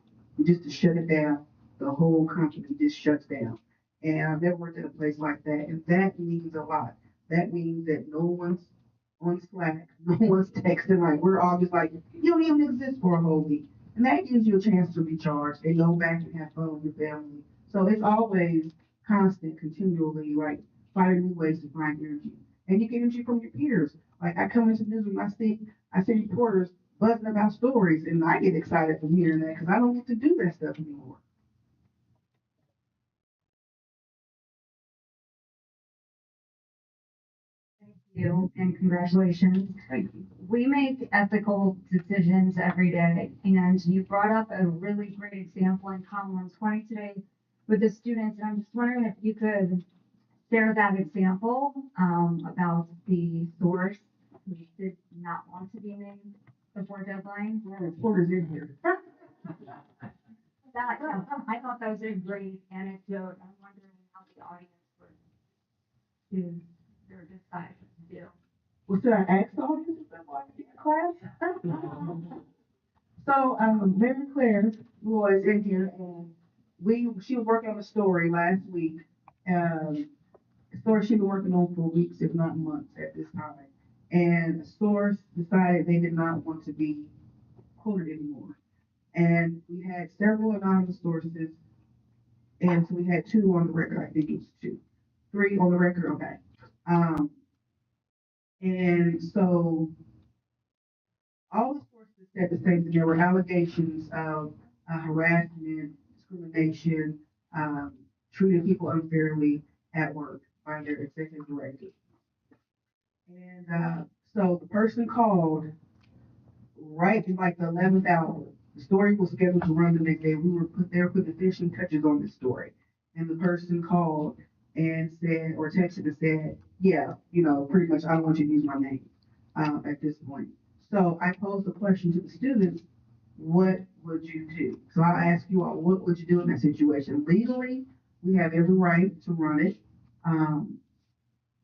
just to shut it down. The whole company just shuts down. And I've never worked at a place like that. And that means a lot. That means that no one's on Slack, no one's texting. Like we're all just like, you don't even exist for a whole week. And that gives you a chance to recharge and go back and have fun with your family. So it's always constant, continually like finding new ways to find energy. And you get energy from your peers. Like I come into the newsroom, I see reporters buzzing about stories, and I get excited from hearing that because I don't get to do that stuff anymore. You and congratulations. Thank you. We make ethical decisions every day, and you brought up a really great example in column 20 today with the students. And I'm just wondering if you could share that example about the source who did not want to be named before deadline. Reporters in here. That, I thought that was a great anecdote. I'm wondering how the audience would choose or decide what to do. Well, should I ask the audience if they want to be in class? So, Mary Claire was in here, and she was working on a story last week. A story she'd been working on for weeks, if not months, at this time. And the source decided they did not want to be quoted anymore. And we had several anonymous sources, and so we had two on the record. I think it was two, three on the record. Okay. And so all the sources said the same thing. There were allegations of harassment, discrimination, treating people unfairly at work by their executive director. And so the person called right in like the 11th hour. The story was scheduled to run the next day. They were putting the finishing touches on this story. And the person called and said, or texted and said, yeah, pretty much I don't want you to use my name at this point. So I posed a question to the students, what would you do? So I ask you all, what would you do in that situation? Legally, we have every right to run it.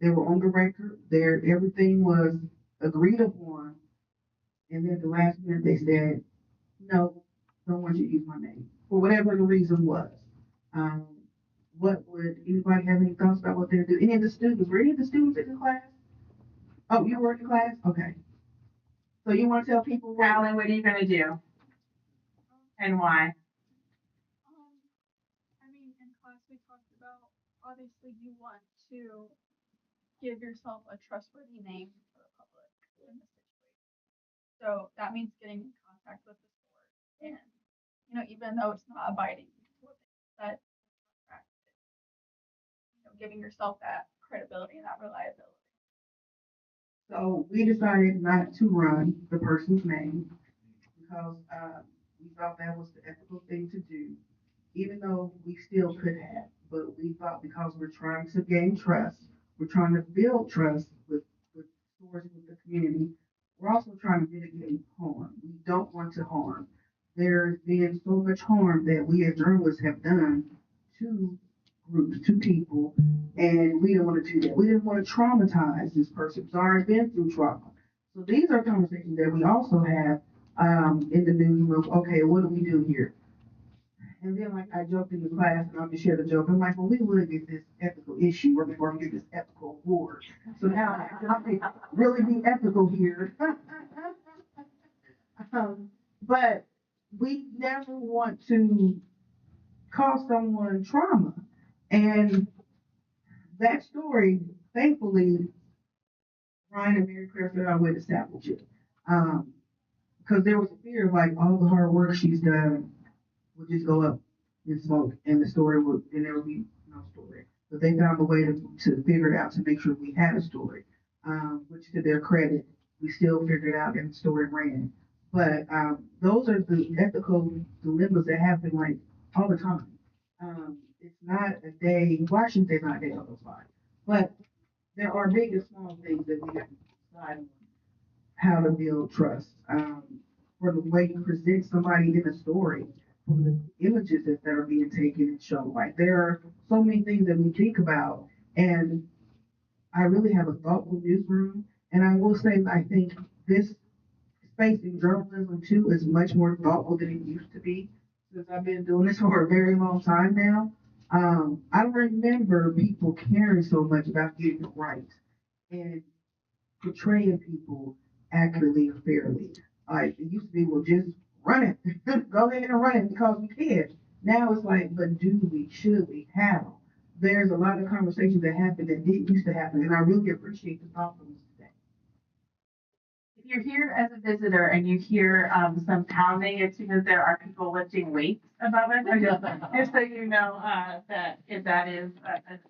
They were on the record. Everything was agreed upon. And then the last minute they said, no, don't want you to use my name. For whatever the reason was. What would anybody have any thoughts about what they're doing? Any of the students? Were any of the students in the class? Oh, you were in the class? Okay. So you want to tell people Alan, what are you gonna do? And why? I mean, in class we talked about obviously you want to give yourself a trustworthy name for the public in this situation. So that means getting in contact with the source and even though it's not abiding to what they said, giving yourself that credibility and that reliability. So we decided not to run the person's name because we thought that was the ethical thing to do, even though we still could have. But we thought because we're trying to gain trust, we're trying to build trust with stores with the community, we're also trying to mitigate harm. We don't want to harm. There's been so much harm that we as journalists have done to groups, to people, and we didn't want to do that. We didn't want to traumatize this person who's already been through trauma. So these are conversations that we also have in the newsroom. Okay, what do we do here? And then, like I joked in the class, and I'll just share the joke. I'm like, well, we would get this ethical issue before we get this ethical award. So now I can really be ethical here. But we never want to cause someone trauma. And that story, thankfully, Ryan and Mary Claire figured out a way to salvage it. Because there was a fear of like all the hard work she's done would just go up in smoke and the story and there would be no story. but they found a way to figure it out to make sure we had a story, which to their credit, we still figured out and the story ran. But those are the ethical dilemmas that happen like all the time. It's not a day, well, I shouldn't say it's not a day that goes by, but there are big and small things that we have to decide on how to build trust. For the way you present somebody in a story, from the images that are being taken and shown. Like there are so many things that we think about, and I really have a thoughtful newsroom. And I will say, I think this space in journalism too is much more thoughtful than it used to be since I've been doing this for a very long time now. I don't remember people caring so much about getting it right and portraying people accurately or fairly. Like it used to be, well, just run it, go ahead and run it because we can. Now it's like, but do we, should we, how? There's a lot of conversations that happen that didn't used to happen, and I really appreciate the thoughtfulness today. If you're here as a visitor and you hear some pounding, it's because there are people lifting weights above us. Just so you know that if that is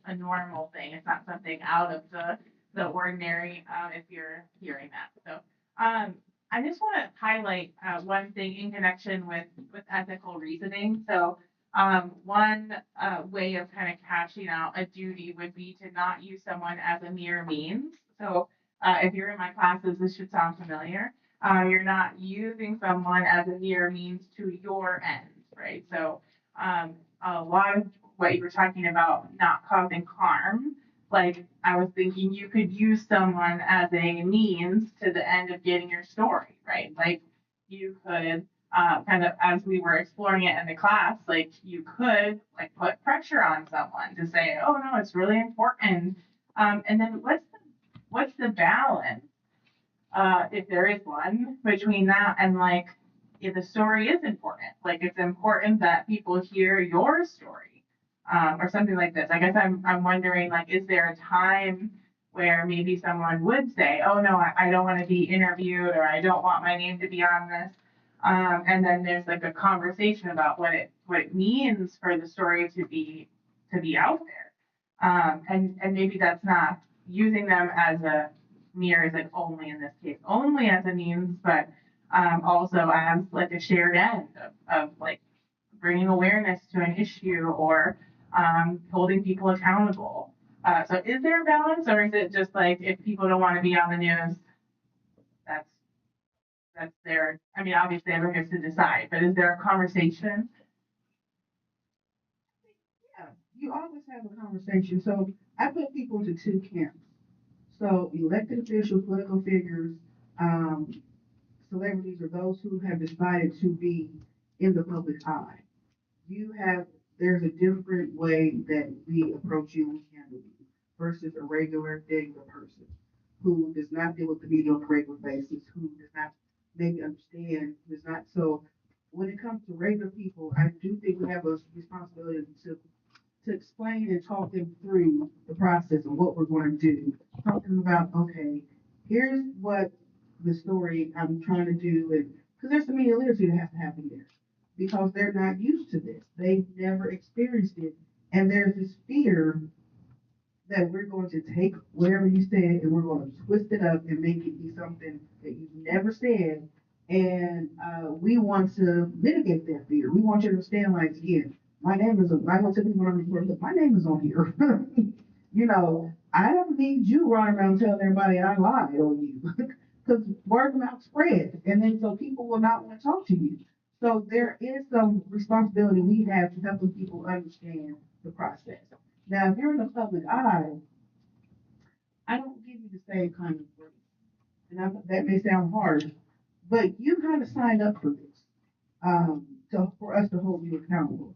a normal thing, it's not something out of the ordinary if you're hearing that. So I just want to highlight one thing in connection with ethical reasoning. So one way of kind of cashing out a duty would be to not use someone as a mere means. So if you're in my classes, this should sound familiar. You're not using someone as a mere means to your end, right? So a lot of what you were talking about, not causing harm, like I was thinking you could use someone as a means to the end of getting your story, right? Like you could kind of, as we were exploring it in the class, like you could like put pressure on someone to say, oh no, it's really important. And then what's the balance, if there is one, between that and like if the story is important, like it's important that people hear your story, or something like this. I guess I'm wondering, like, is there a time where maybe someone would say, oh no, I don't want to be interviewed, or I don't want my name to be on this, and then there's like a conversation about what it means for the story to be out there, and maybe that's not using them as a mere, as like only in this case, only as a means, but also as like a shared end of like bringing awareness to an issue or holding people accountable. So is there a balance, or is it just like if people don't want to be on the news, that's their, I mean, obviously everyone gets to decide, but is there a conversation? Yeah, you always have a conversation. So I put people into two camps. So elected officials, political figures, um, celebrities, or those who have decided to be in the public eye. You have, there's a different way that we approach you and handle you versus a regular person who does not deal with the media on a regular basis, who does not maybe understand, does not. So when it comes to regular people, I do think we have a responsibility to explain and talk them through the process of what we're going to do. Talk to them about, okay, here's what the story I'm trying to do, and because there's some media literacy that has to happen there because they're not used to this. They've never experienced it. And there's this fear that we're going to take whatever you said and we're going to twist it up and make it be something that you've never said. And we want to mitigate that fear. We want you to understand, like, again, my name is, I want to tell people on the report, look, my name is on here. You know, I don't need you running around telling everybody I lied on you because word of mouth spread. And then so people will not want to talk to you. So there is some responsibility we have to helping people understand the process. Now, if you're in the public eye, I don't give you the same kind of grace. And that may sound harsh, but you kind of signed up for this, for us to hold you accountable.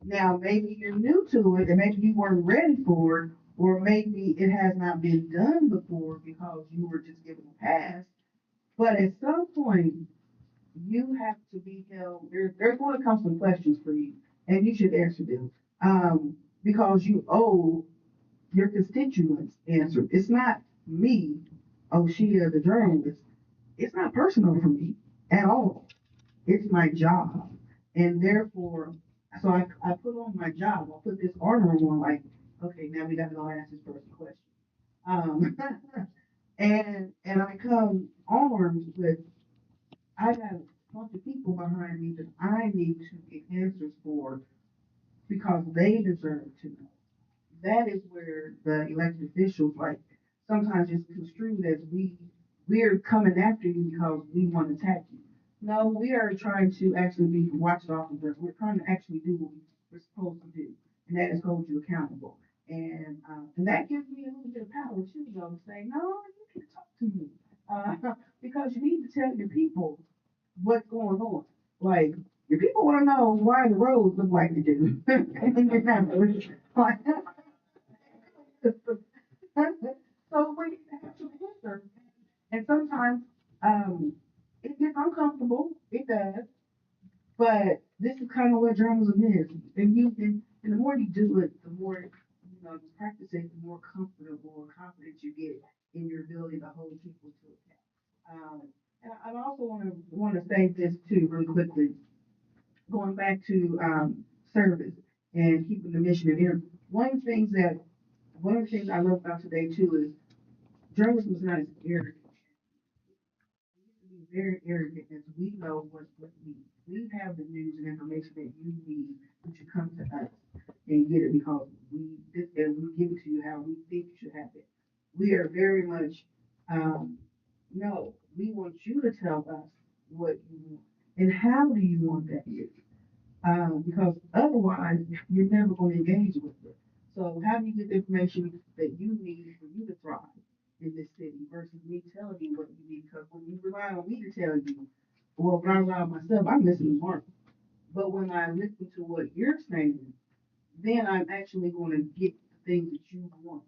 Now, maybe you're new to it, and maybe you weren't ready for it, or maybe it has not been done before because you were just given a pass. But at some point, you have to be held. There's going to come some questions for you, and you should answer them because you owe your constituents answers. It's not me, Oshia, the journalist. It's not personal for me at all. It's my job, and therefore, so I put on my job. I put this armor on, like, Okay, now we gotta go ask this person a question. Um, and I come armed with, I got a bunch of people behind me that I need to get answers for because they deserve to know. That is where the elected officials, like, sometimes it's construed as we're coming after you because we want to attack you. No, we are trying to actually be watchdogs. We're trying to actually do what we're supposed to do, and that is hold you accountable. And that gives me a little bit of power too, though, to say, no, you can talk to me, because you need to tell your people what's going on. Like, your people want to know why the roads look like they do. And you're not like, so we have to answer. And sometimes it gets uncomfortable. It does. But this is kind of what journalism is. And the more you do it, the more you practice it, the more comfortable or confident you get in your ability to hold people to account. And I also want to say this too, really quickly, going back to service and keeping the mission in there. One of the things I love about today too is journalism is not as arrogant. We used to be very arrogant as we know what we need. We have the news and information that you need, but you come to us and get it because we give it to you how we think you should have it. We are very much no, we want you to tell us what you want and how do you want that news. Because otherwise you're never going to engage with it. So how do you get the information that you need for you to thrive in this city versus me telling you what you need? Because when you rely on me to tell you, well, when I rely on myself, I'm listening to Mark. But when I listen to what you're saying, then I'm actually going to get the things that you want.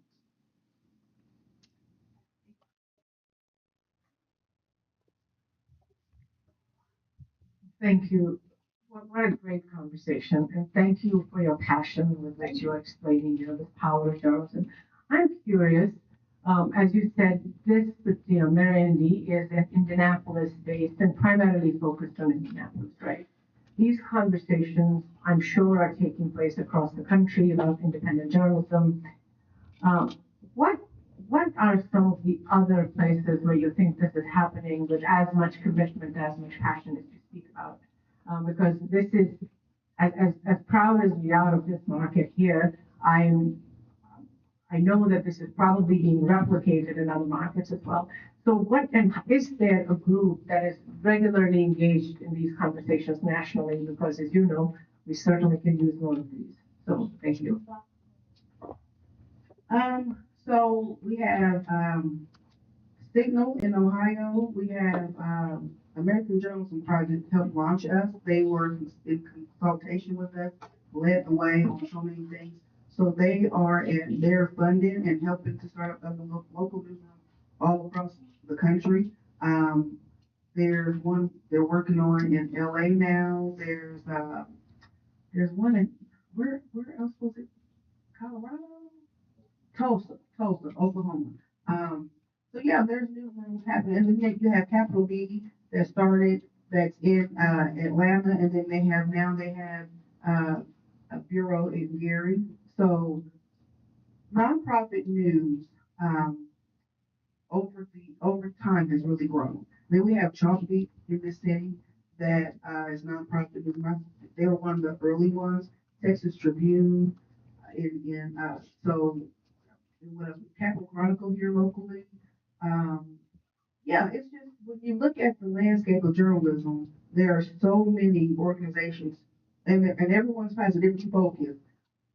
Thank you. What a great conversation. And thank you for your passion with which you're explaining, the power of journalism. I'm curious, as you said, this, Merindy is an Indianapolis based and primarily focused on Indianapolis, right? These conversations, I'm sure, are taking place across the country about independent journalism. Um, what what are some of the other places where you think this is happening with as much commitment, as much passion as you speak about? Because this is, as proud as we are of this market here, I know that this is probably being replicated in other markets as well. So and is there a group that is regularly engaged in these conversations nationally? Because as you know, we certainly can use more of these. So thank you. So we have Signal in Ohio. We have American Journalism Project helped launch us. They were in consultation with us, led the way on so many things. So they're funding and helping to start up other local newsrooms all across the country. There's one they're working on in LA now. There's one in where else was it? Colorado? Tulsa, Oklahoma. Um, so yeah, there's new rooms happening. And then you have Capital B that started that's in Atlanta, and then they have a bureau in Gary. So nonprofit news um, over time has really grown. Then we have Chalk Beat in the city that is nonprofit news. They were one of the early ones. Texas Tribune so with Capital Chronicle here locally. Um, yeah, it's just when you look at the landscape of journalism, there are so many organizations, and everyone's has a different focus,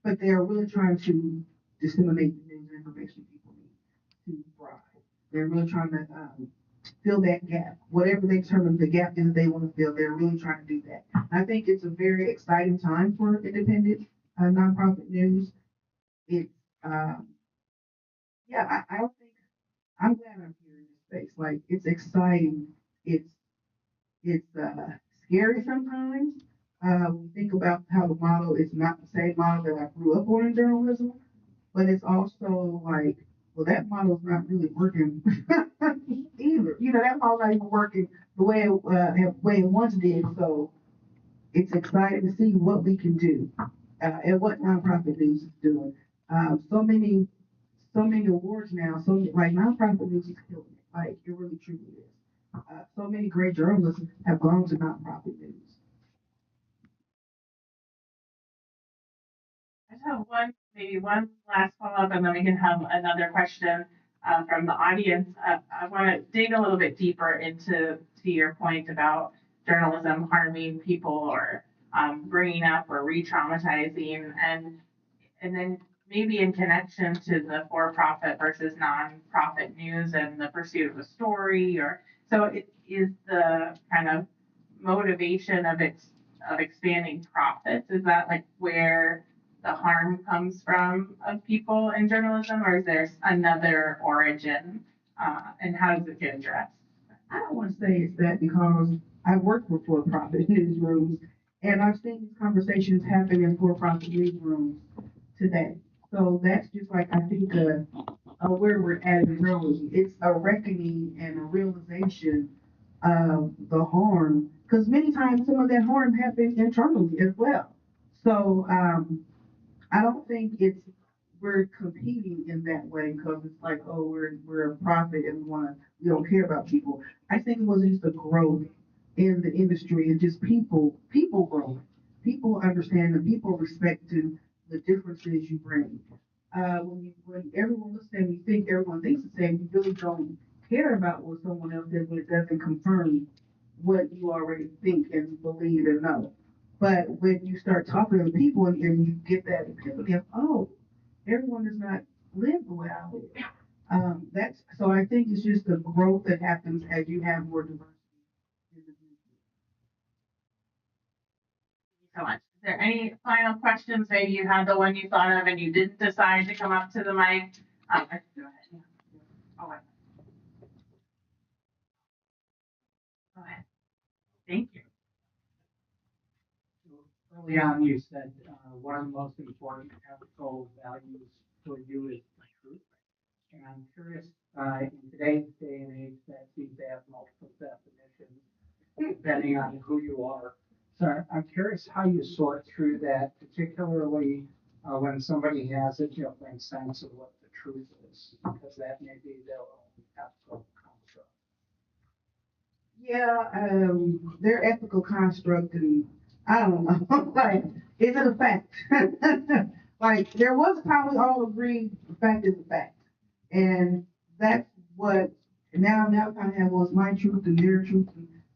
but they are really trying to disseminate the news and information people need to thrive. They're really trying to fill that gap, whatever they determine the gap is they want to fill. They're really trying to do that. I think it's a very exciting time for independent nonprofit news. It's yeah, I don't think I'm glad I'm here in this space. Like it's exciting. It's scary sometimes. When you think about how the model is not the same model that I grew up on in journalism, but it's also like, well, that model's not really working either. That model's not even working the way it once did. So it's exciting to see what we can do and what nonprofit news is doing. So many awards now. So like nonprofit news is killing it. Like it really truly is. So many great journalists have gone to nonprofit news. I just have maybe one last follow-up, and then we can have another question from the audience. I want to dig a little bit deeper to your point about journalism harming people or bringing up or re-traumatizing, and then maybe in connection to the for-profit versus non-profit news and the pursuit of a story, or so it is the kind of motivation of expanding profits. Is that like where the harm comes from of people in journalism, or is there another origin? And how does it get addressed? I don't want to say it's that because I work for-profit newsrooms and I've seen these conversations happen in for-profit newsrooms today. So that's just like I think where we're at growing. It's a reckoning and a realization of the harm because many times some of that harm happens internally as well. So I don't think we're competing in that way because it's like, oh, we're a profit and we don't care about people. I think it was just a growth in the industry and just people growing, people understanding, people respecting the differences you bring. When everyone looks at you think everyone thinks the same, you really don't care about what someone else does when it doesn't confirm what you already think and believe and know. But when you start talking to people and you get that epiphany of, oh, everyone does not live the way I live. That's so I think it's just the growth that happens as you have more diversity in the So much. Is there any final questions? Maybe you had the one you thought of and you didn't decide to come up to the mic. Go ahead. Yeah. Oh, wait. Go ahead. Thank you. Early on, you said one of the most important ethical values for you is truth. And I'm curious, in today's day and age, that seems to have multiple definitions depending on who you are. So I'm curious how you sort through that, particularly when somebody has a different sense of what the truth is, because that may be their own ethical construct. Yeah, their ethical construct, and I don't know, like, is it a fact? Like, there was a time we all agreed the fact is a fact. And that's what, now kind of have was my truth and their truth.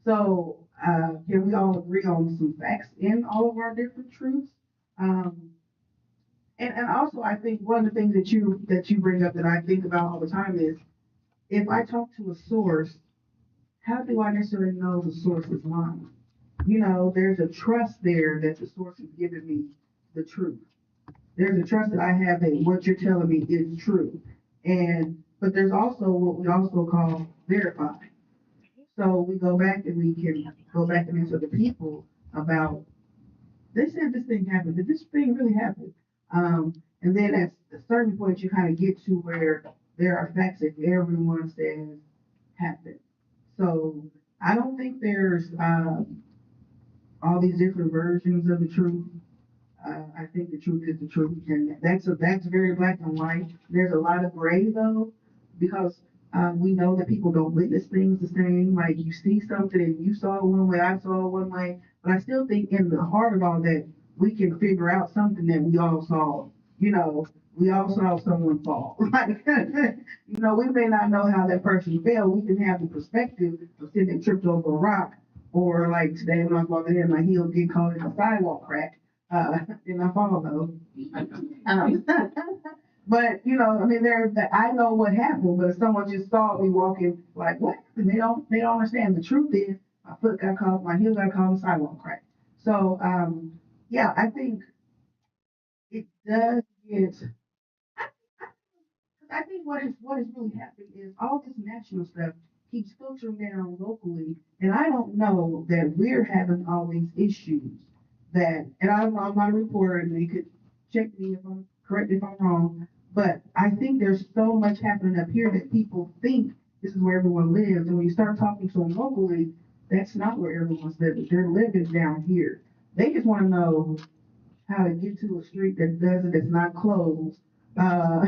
So, can we all agree on some facts in all of our different truths? And also, I think one of the things that you bring up that I think about all the time is if I talk to a source, how do I necessarily know the source is lying? You know, there's a trust there that the source is giving me the truth. There's a trust that I have that what you're telling me is true. But there's also what we also call verifying. So we go back and we can go back and answer the people about, they said this thing happened. Did this thing really happen? And then at a certain point, you kind of get to where there are facts that everyone says happened. So I don't think there's all these different versions of the truth. I think the truth is the truth, and that's very black and white. There's a lot of gray though, because we know that people don't witness things the same. Like you see something and you saw it one way, I saw it one way, but I still think in the heart of all that, we can figure out something that we all saw. You know, we all saw someone fall. Like, you know, we may not know how that person fell. We can have the perspective of sitting and tripped over a rock, or like today when I was walking in, my heel get caught in a sidewalk crack. Did not fall though. But you know, I mean, I know what happened, but if someone just saw me walking, like what? And they don't understand. The truth is, my foot got caught, my heel got caught in the sidewalk crack. So, yeah, I think it does get. I think what is really happening is all this national stuff keeps filtering down locally, and I don't know that we're having all these issues and I'm not a reporter, and you could check me if I'm correct if I'm wrong, but I think there's so much happening up here that people think this is where everyone lives, and when you start talking to them locally, that's not where everyone's living. They're living down here. They just want to know how to get to a street that's not closed Uh,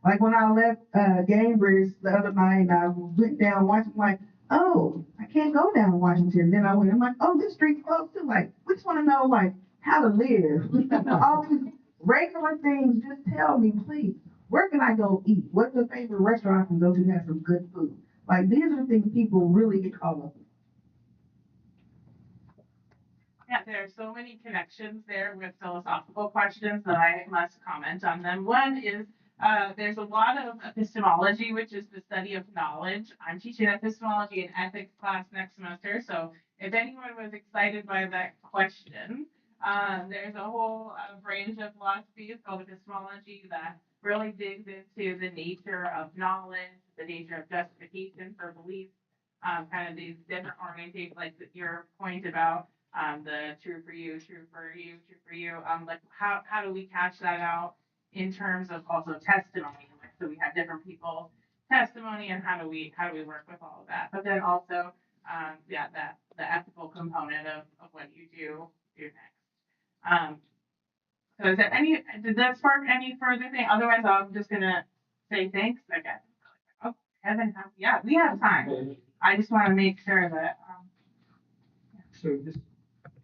like when I left Cambridge the other night, and I went down Washington. Like, oh, I can't go down Washington. Then I went. I'm like, oh, this street's close too. Like, we just want to know like how to live. All these regular things. Just tell me, please. Where can I go eat? What's the favorite restaurant I can go to that has some good food? Like these are things people really get caught up in. Yeah, there are so many connections there with philosophical questions that I must comment on them. One is there's a lot of epistemology, which is the study of knowledge. I'm teaching epistemology and ethics class next semester, so if anyone was excited by that question, there's a whole range of philosophies called epistemology that really digs into the nature of knowledge, the nature of justification for belief, kind of these different orientations, like your point about the true for you, true for you, true for you. Like how do we catch that out in terms of also testimony? Like, so we have different people's testimony, and how do we work with all of that? But then also, yeah, that the ethical component of what you do next. So is there did that spark any further thing? Otherwise, I'm just gonna say thanks again. Oh, Kevin, yeah, we have time. I just want to make sure that. So just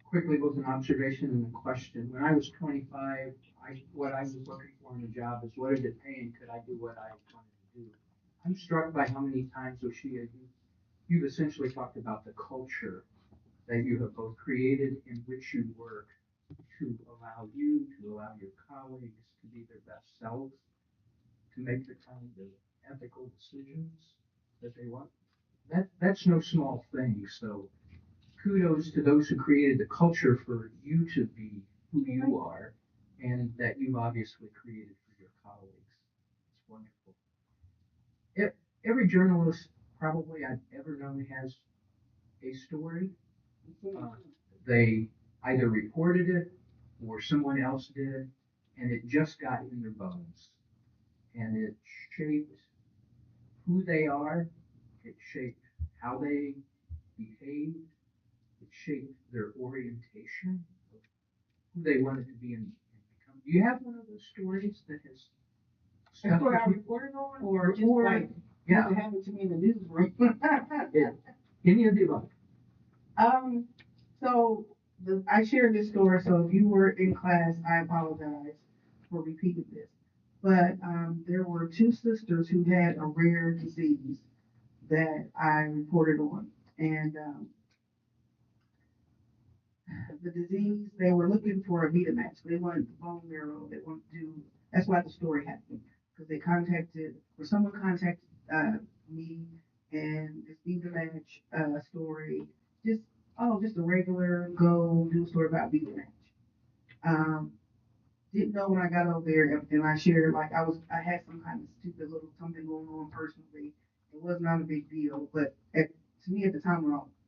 quickly was an observation and a question. When I was 25, what I was looking for in a job is what did it pay and could I do what I wanted to do? I'm struck by how many times, Oshia, you've essentially talked about the culture that you have both created in which you work to allow you, to allow your colleagues to be their best selves, to make the kind of ethical decisions that they want. That's no small thing. So kudos to those who created the culture for you to be who you are and that you've obviously created for your colleagues. It's wonderful. Every journalist probably I've ever known has a story. They either reported it or someone else did, and it just got in their bones. And it shaped who they are, it shaped how they behaved, it shaped their orientation of who they wanted to be and become. Do you have one of those stories that has That's stuck what I with you? reported on, or just Or- like Yeah, what happened to me in the newsroom. yeah. Any of the above. So I shared this story, so if you were in class, I apologize for repeating this. But there were two sisters who had a rare disease that I reported on. And the disease, they were looking for a beta match. They wanted the bone marrow. They wanted to do, that's why the story happened. Because someone contacted me and this beta match story. Just, just a regular go do a story about beta match. Didn't know when I got over there and I shared like I had some kind of stupid little something going on personally. It was not a big deal, but to me at the time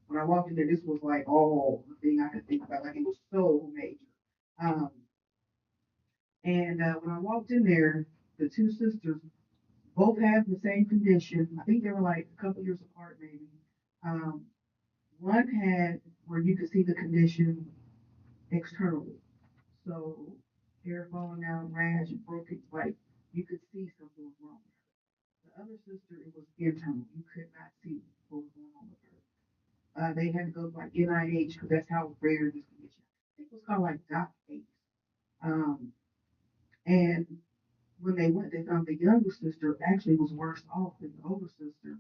when I walked in there, this was like all the thing I could think about. Like it was so major. Um, and when I walked in there, the two sisters both had the same condition. I think they were like a couple years apart, maybe. Um, one had where you could see the condition externally. So hair falling out, rash, broken, like you could see something was wrong with her. The other sister, it was internal. You could not see what was going on with her. They had to go to like NIH because that's how rare this condition. I think it was called like Doc 8. And when they went, they found the younger sister actually was worse off than the older sister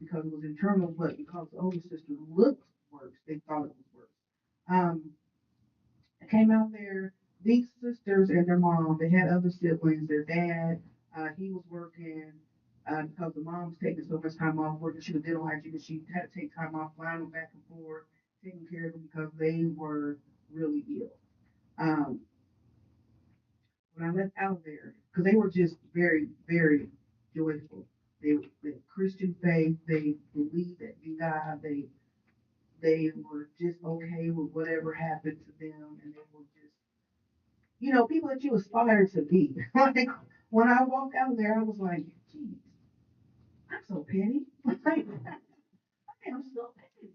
because it was internal, but because the older sister looked worse, they thought it was worse. I came out there, these sisters and their mom, they had other siblings. Their dad, he was working because the mom was taking so much time off working. She was dental hygiene, and she had to take time off, flying them back and forth, taking care of them because they were really ill. Um, when I left out there, because they were just very, very joyful. They Christian faith. They believed that in God. They were just okay with whatever happened to them, and they were just people that you aspire to be. Like when I walked out there, I was like, geez, I'm so petty. I am so petty.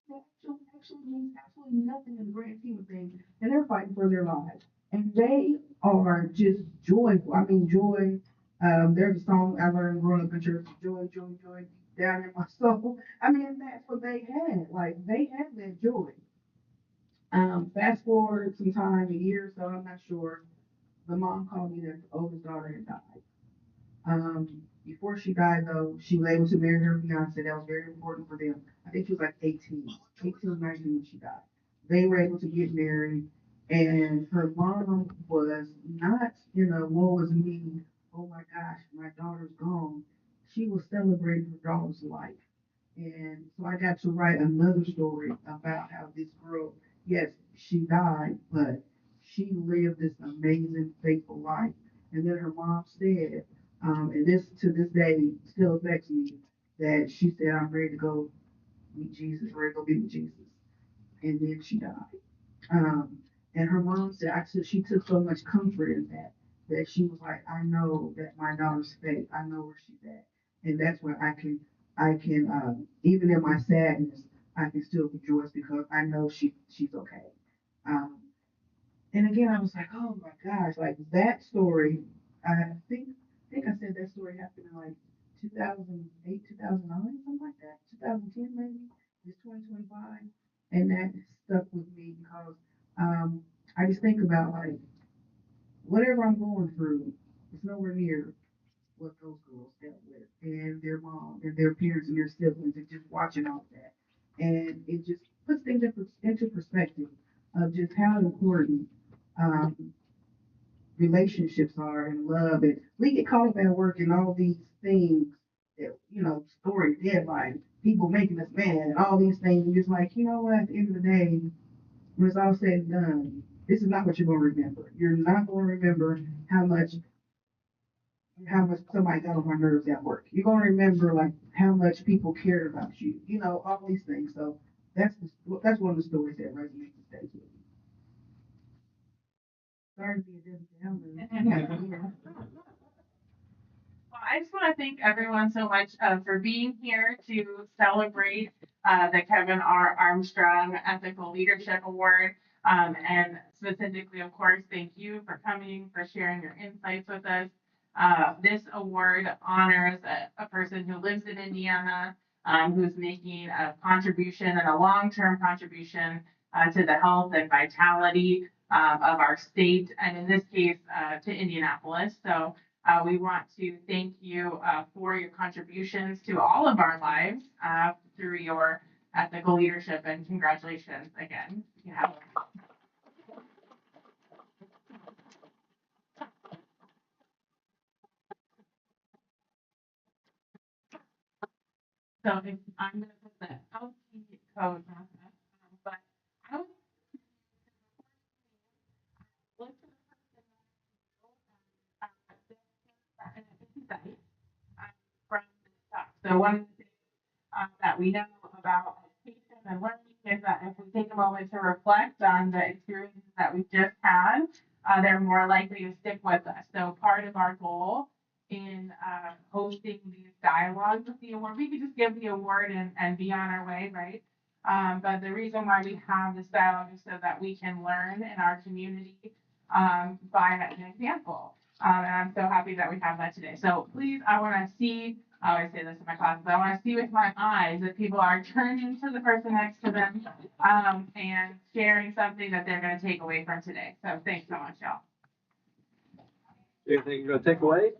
That actually means absolutely nothing in the grand scheme of things, and they're fighting for their lives. And they are just joyful. I mean, joy. There's a song I learned growing up in church, joy, joy, joy, down in my soul. I mean, that's what they had. Like, they had that joy. Fast forward some time, a year or so, I'm not sure. The mom called me that the oldest daughter had died. Before she died, though, she was able to marry her fiance. That was very important for them. I think she was like 18, 19 when she died. They were able to get married, and her mom was not in a woe is me, oh my gosh, my daughter's gone. She was celebrating her daughter's life. And so I got to write another story about how this girl, yes, she died, but she lived this amazing, faithful life. And then her mom said, and this to this day still affects me, that she said, I'm ready to go meet Jesus, ready to go be with Jesus. And then she died. Um, and her mom said, she took so much comfort in that, that she was like, I know that my daughter's faith, I know where she's at. And that's where even in my sadness, I can still rejoice because I know she's okay. Um, and again, I was like, oh my gosh, like that story, I think I said that story happened in like 2008, 2009, something like that, 2010 maybe. It's 2025, and that stuck with me because I just think about like whatever I'm going through, it's nowhere near what those girls dealt with, and their mom and their parents and their siblings, and just watching all of that, and it just puts things into perspective of just how important um, relationships are and love. And we get caught up at work and all these things that, story deadline, people making us mad, and all these things. And just like, you know what, at the end of the day, when it's all said and done, this is not what you're going to remember. You're not going to remember how much somebody got on my nerves at work. You're going to remember like how much people cared about you, all these things. So that's one of the stories that resonates and stays with me. Sorry to be a Debbie Downer. Well, I just want to thank everyone so much for being here to celebrate the Kevin R. Armstrong Ethical Leadership Award. And specifically, of course, thank you for coming, for sharing your insights with us. This award honors a person who lives in Indiana, who's making a contribution and a long-term contribution to the health and vitality of our state, and in this case, to Indianapolis. So we want to thank you for your contributions to all of our lives through your ethical leadership, and congratulations again. You have so if I'm going to put the LT code on this, but I would look to the person an insight from this talk. So one of the things that we know about education and learning is that if we take a moment to reflect on the experiences that we've just had, they're more likely to stick with us. So part of our goal in hosting these dialogues with the award, we could just give the award and be on our way, right? But the reason why we have this dialogue is so that we can learn in our community by an example. And I'm so happy that we have that today. So please, I want to see, I always say this in my classes, I want to see with my eyes that people are turning to the person next to them and sharing something that they're going to take away from today. So thanks so much, y'all. Anything you're going to take away?